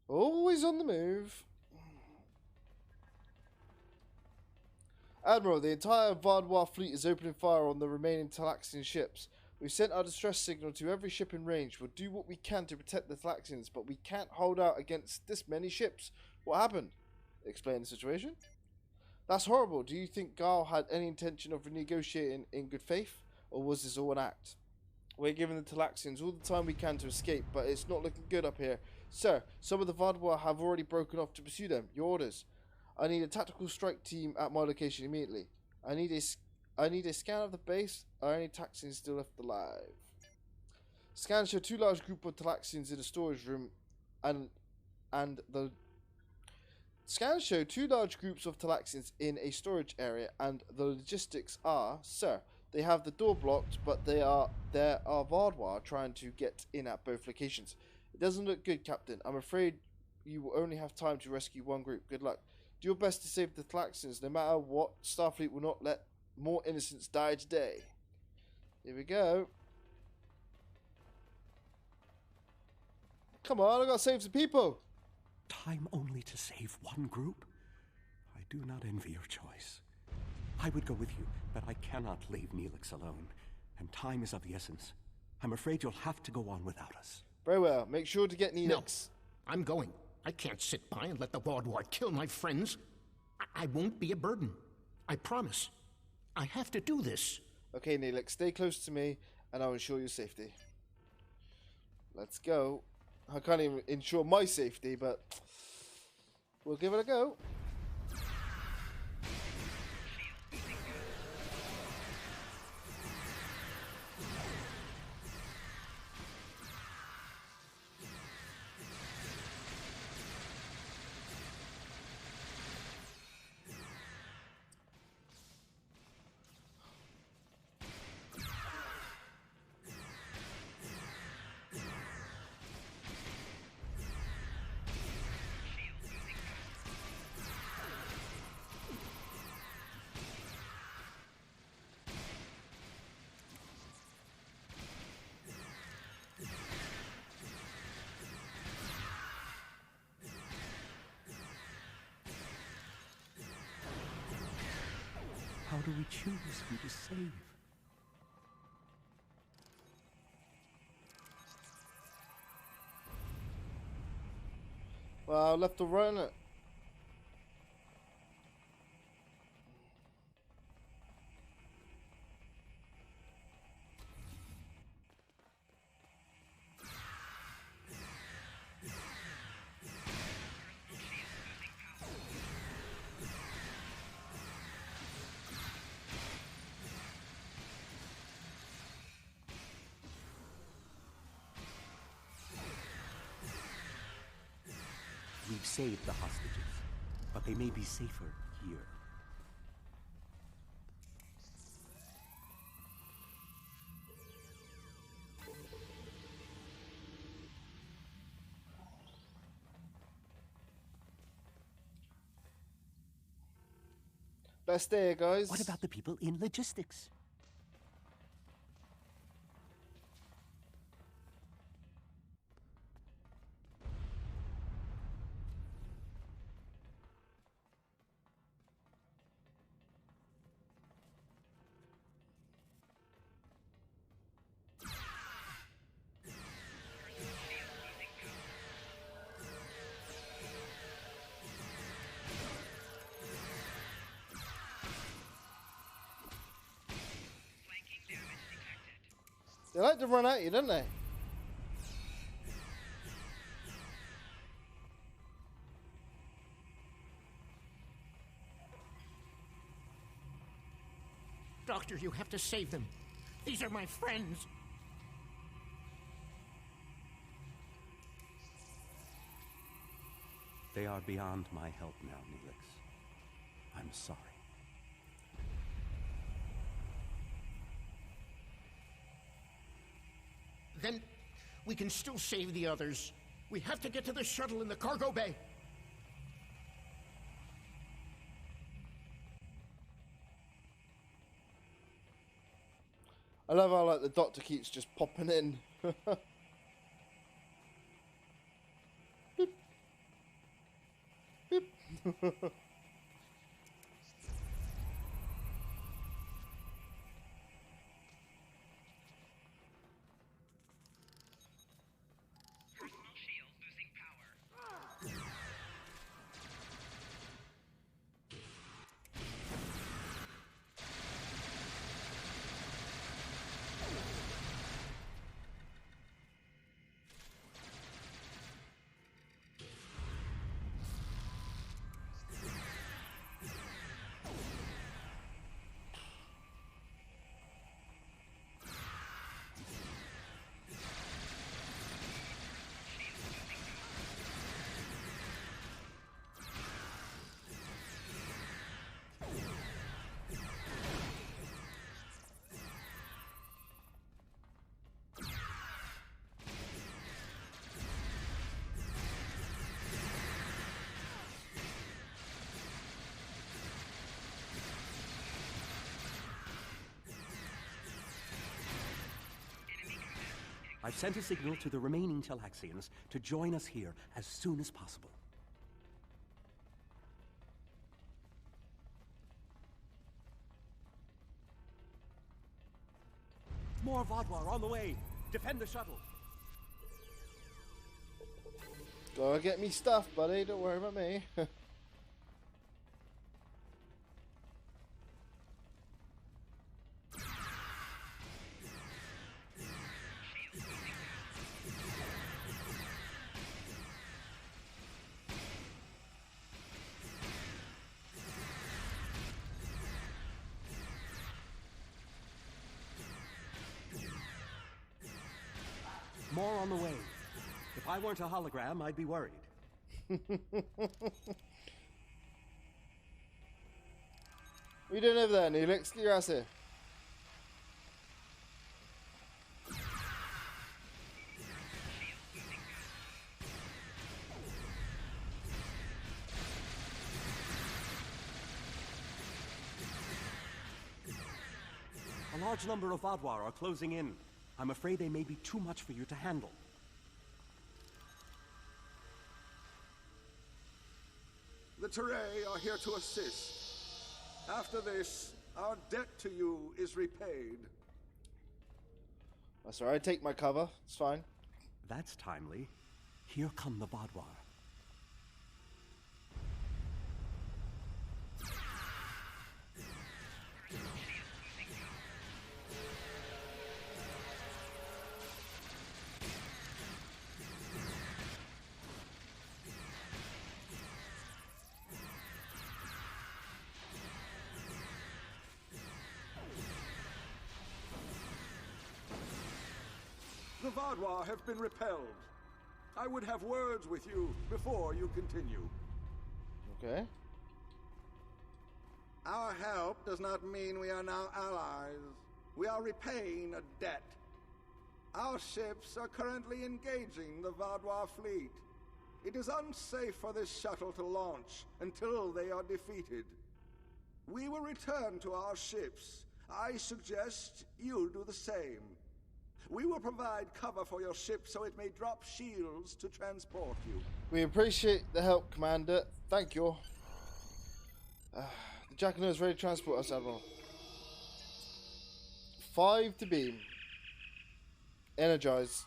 Always on the move. Admiral, the entire Vaadwaur fleet is opening fire on the remaining Talaxian ships. We've sent our distress signal to every ship in range. We'll do what we can to protect the Talaxians, but we can't hold out against this many ships. What happened? Explain the situation. That's horrible. Do you think Garl had any intention of renegotiating in good faith? Or was this all an act? We're giving the Talaxians all the time we can to escape, but it's not looking good up here. Sir, some of the Vaadwaur have already broken off to pursue them. Your orders. I need a tactical strike team at my location immediately. I need a scan of the base. Are any Talaxians still left alive? Scans show two large groups of Talaxians in a storage room, and the scans show two large groups of Talaxians in a storage area, and the logistics are, sir, they have the door blocked, but there are Vaadwaur trying to get in at both locations. It doesn't look good, Captain. I'm afraid you will only have time to rescue one group. Good luck. Do your best to save the Talaxians, no matter what. Starfleet will not let more innocents die today. Here we go. Come on, I gotta save some people. Time only to save one group? I do not envy your choice. I would go with you, but I cannot leave Neelix alone. And time is of the essence. I'm afraid you'll have to go on without us. Very well. Make sure to get Neelix. No, I'm going. I can't sit by and let the Vaadwaur kill my friends. I won't be a burden. I promise. I have to do this. Okay, Neelix, stay close to me, and I'll ensure your safety. Let's go. I can't even ensure my safety, but we'll give it a go. How do we choose who to save? Well, left or right, innit? We've saved the hostages, but they may be safer here. Best day, guys. What about the people in logistics? They like to run at you, don't they? Doctor, you have to save them. These are my friends. They are beyond my help now, Neelix. I'm sorry. Then we can still save the others. We have to get to the shuttle in the cargo bay. I love how like the doctor keeps just popping in. Beep. Beep. I've sent a signal to the remaining Talaxians to join us here as soon as possible. More Vaadwaur on the way! Defend the shuttle! Gotta get me stuff, buddy. Don't worry about me. More on the way. If I weren't a hologram, I'd be worried. What are you doing over there, Neelix? Get your ass here. A large number of Vaadwaur are closing in. I'm afraid they may be too much for you to handle. The Teray are here to assist. After this, our debt to you is repaid. That's alright, take my cover. It's fine. That's timely. Here come the Vaadwaur. The Vaadwaur have been repelled. I would have words with you before you continue. Okay. Our help does not mean we are now allies. We are repaying a debt. Our ships are currently engaging the Vaadwaur fleet. It is unsafe for this shuttle to launch until they are defeated. We will return to our ships. I suggest you do the same. We will provide cover for your ship so it may drop shields to transport you. We appreciate the help, Commander. Thank you. The Jackanoo is ready to transport us, Admiral. 5 to beam. Energize.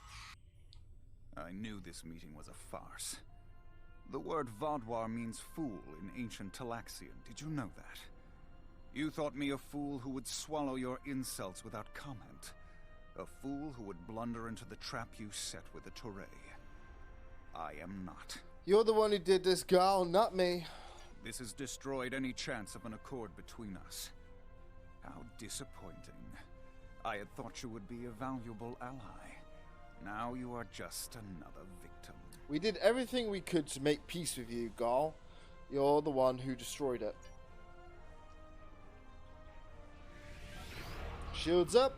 I knew this meeting was a farce. The word Vaadwaur means fool in ancient Talaxian. Did you know that? You thought me a fool who would swallow your insults without comment. A fool who would blunder into the trap you set with the Teray. I am not. You're the one who did this, girl, not me. This has destroyed any chance of an accord between us. How disappointing. I had thought you would be a valuable ally. Now you are just another victim. We did everything we could to make peace with you, Gaul. You're the one who destroyed it. Shields up.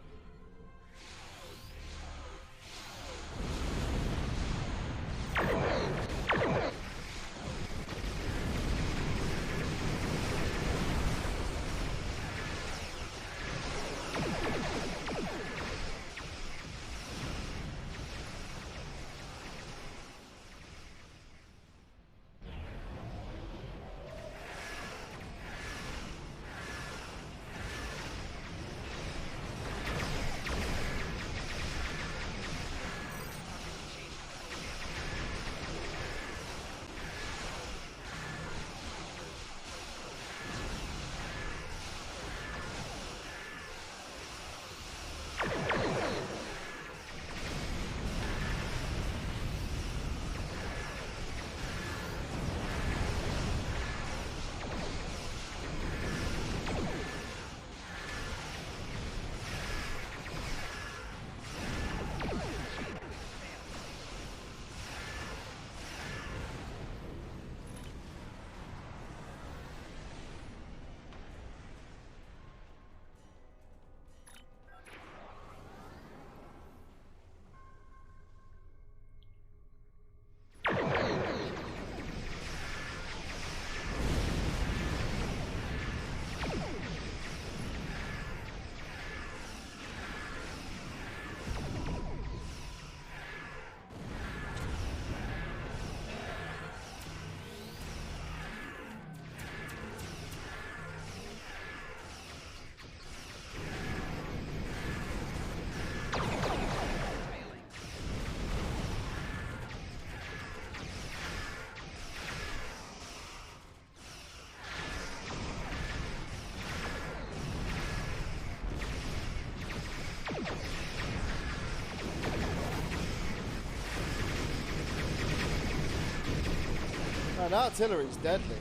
Man, artillery's deadly.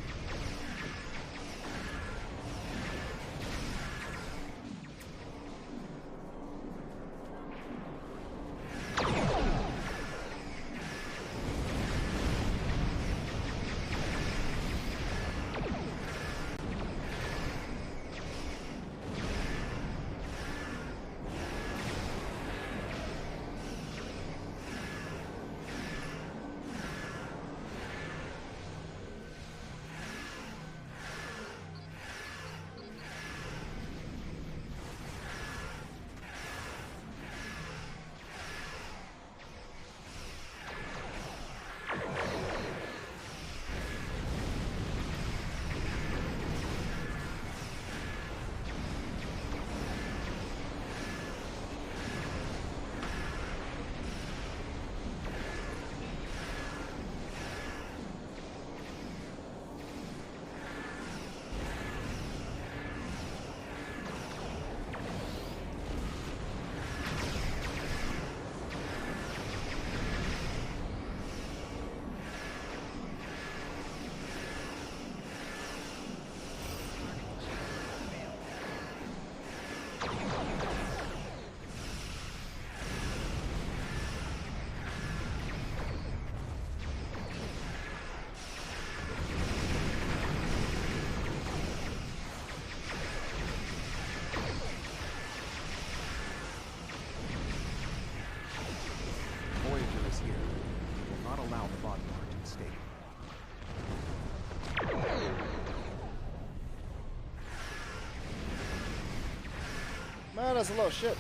Man, that's a lot of ships.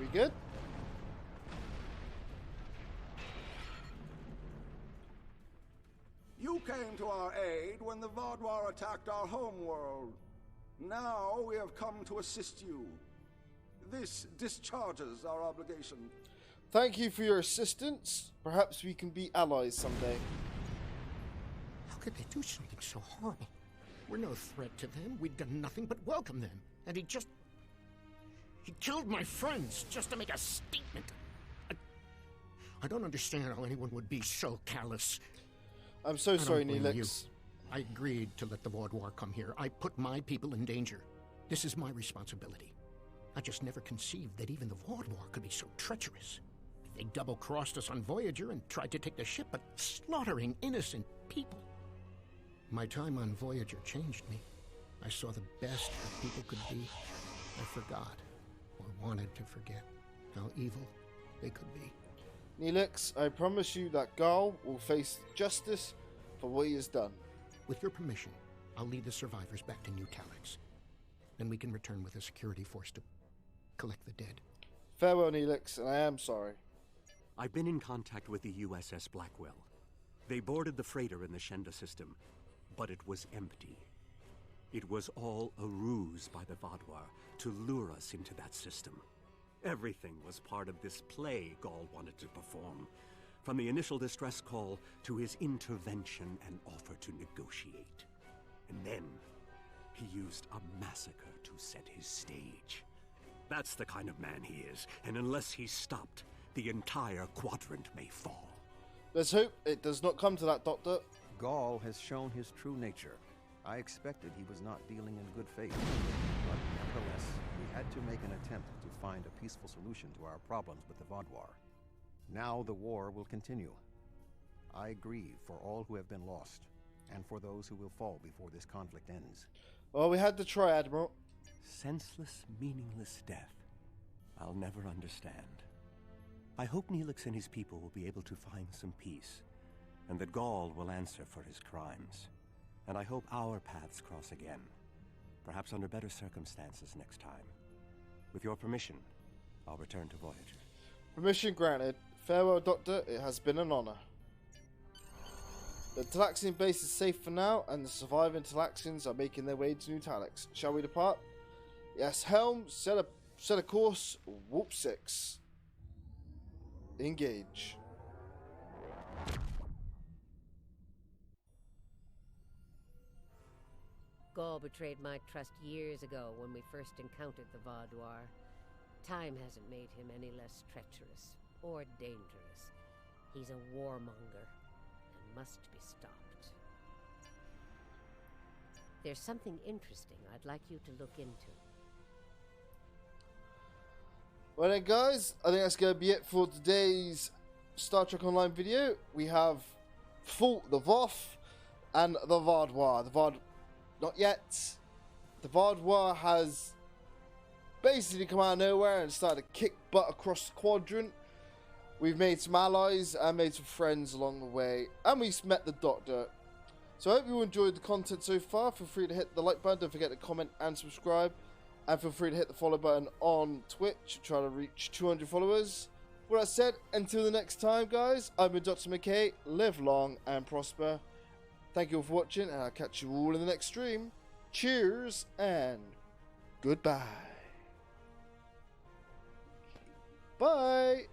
We good? You came to our aid when the Vaadwaur attacked our homeworld. Now we have come to assist you. This discharges our obligation. Thank you for your assistance. Perhaps we can be allies someday. How could they do something so horrible? We're no threat to them. We've done nothing but welcome them. And he killed my friends just to make a statement. I don't understand how anyone would be so callous. I'm so sorry, Neelix. I agreed to let the Vaadwaur come here. I put my people in danger. This is my responsibility. I just never conceived that even the Vaadwaur could be so treacherous. They double-crossed us on Voyager and tried to take the ship, but slaughtering innocent people. My time on Voyager changed me. I saw the best that people could be. I forgot, or wanted to forget, how evil they could be. Neelix, I promise you that Garl will face justice for what he has done. With your permission, I'll lead the survivors back to New Calyx. Then we can return with a security force to collect the dead. Farewell, Neelix, and I am sorry. I've been in contact with the USS Blackwell. They boarded the freighter in the Shenda system, but it was empty. It was all a ruse by the Vaadwaur to lure us into that system. Everything was part of this play Gaul wanted to perform, from the initial distress call to his intervention and offer to negotiate. And then, he used a massacre to set his stage. That's the kind of man he is, and unless he's stopped, the entire quadrant may fall. Let's hope it does not come to that, Doctor. Gaul has shown his true nature. I expected he was not dealing in good faith, but nevertheless, we had to make an attempt to find a peaceful solution to our problems with the Vaadwaur. Now the war will continue. I grieve for all who have been lost, and for those who will fall before this conflict ends. Well, we had to try, Admiral. Senseless, meaningless death. I'll never understand. I hope Neelix and his people will be able to find some peace, and that Gaul will answer for his crimes. And I hope our paths cross again, perhaps under better circumstances next time. With your permission, I'll return to Voyager. Permission granted. Farewell, Doctor. It has been an honor. The Talaxian base is safe for now, and the surviving Talaxians are making their way to New Calyx. Shall we depart? Yes, helm, set a course, warp 6. Engage. Gaul betrayed my trust years ago when we first encountered the Vaadwaur. Time hasn't made him any less treacherous or dangerous. He's a warmonger and must be stopped. There's something interesting I'd like you to look into. Well then, guys, I think that's going to be it for today's Star Trek Online video. We have fought the Voth and the Vaadwaur. Not yet. The Vaadwaur has basically come out of nowhere and started to kick butt across the quadrant. We've made some allies and made some friends along the way, and we met the Doctor. So I hope you enjoyed the content so far. Feel free to hit the like button, don't forget to comment and subscribe, and feel free to hit the follow button on Twitch to try to reach 200 followers. With that said, until the next time, guys, I've been Dr. McKay. Live long and prosper. Thank you all for watching, and I'll catch you all in the next stream. Cheers and goodbye. Bye.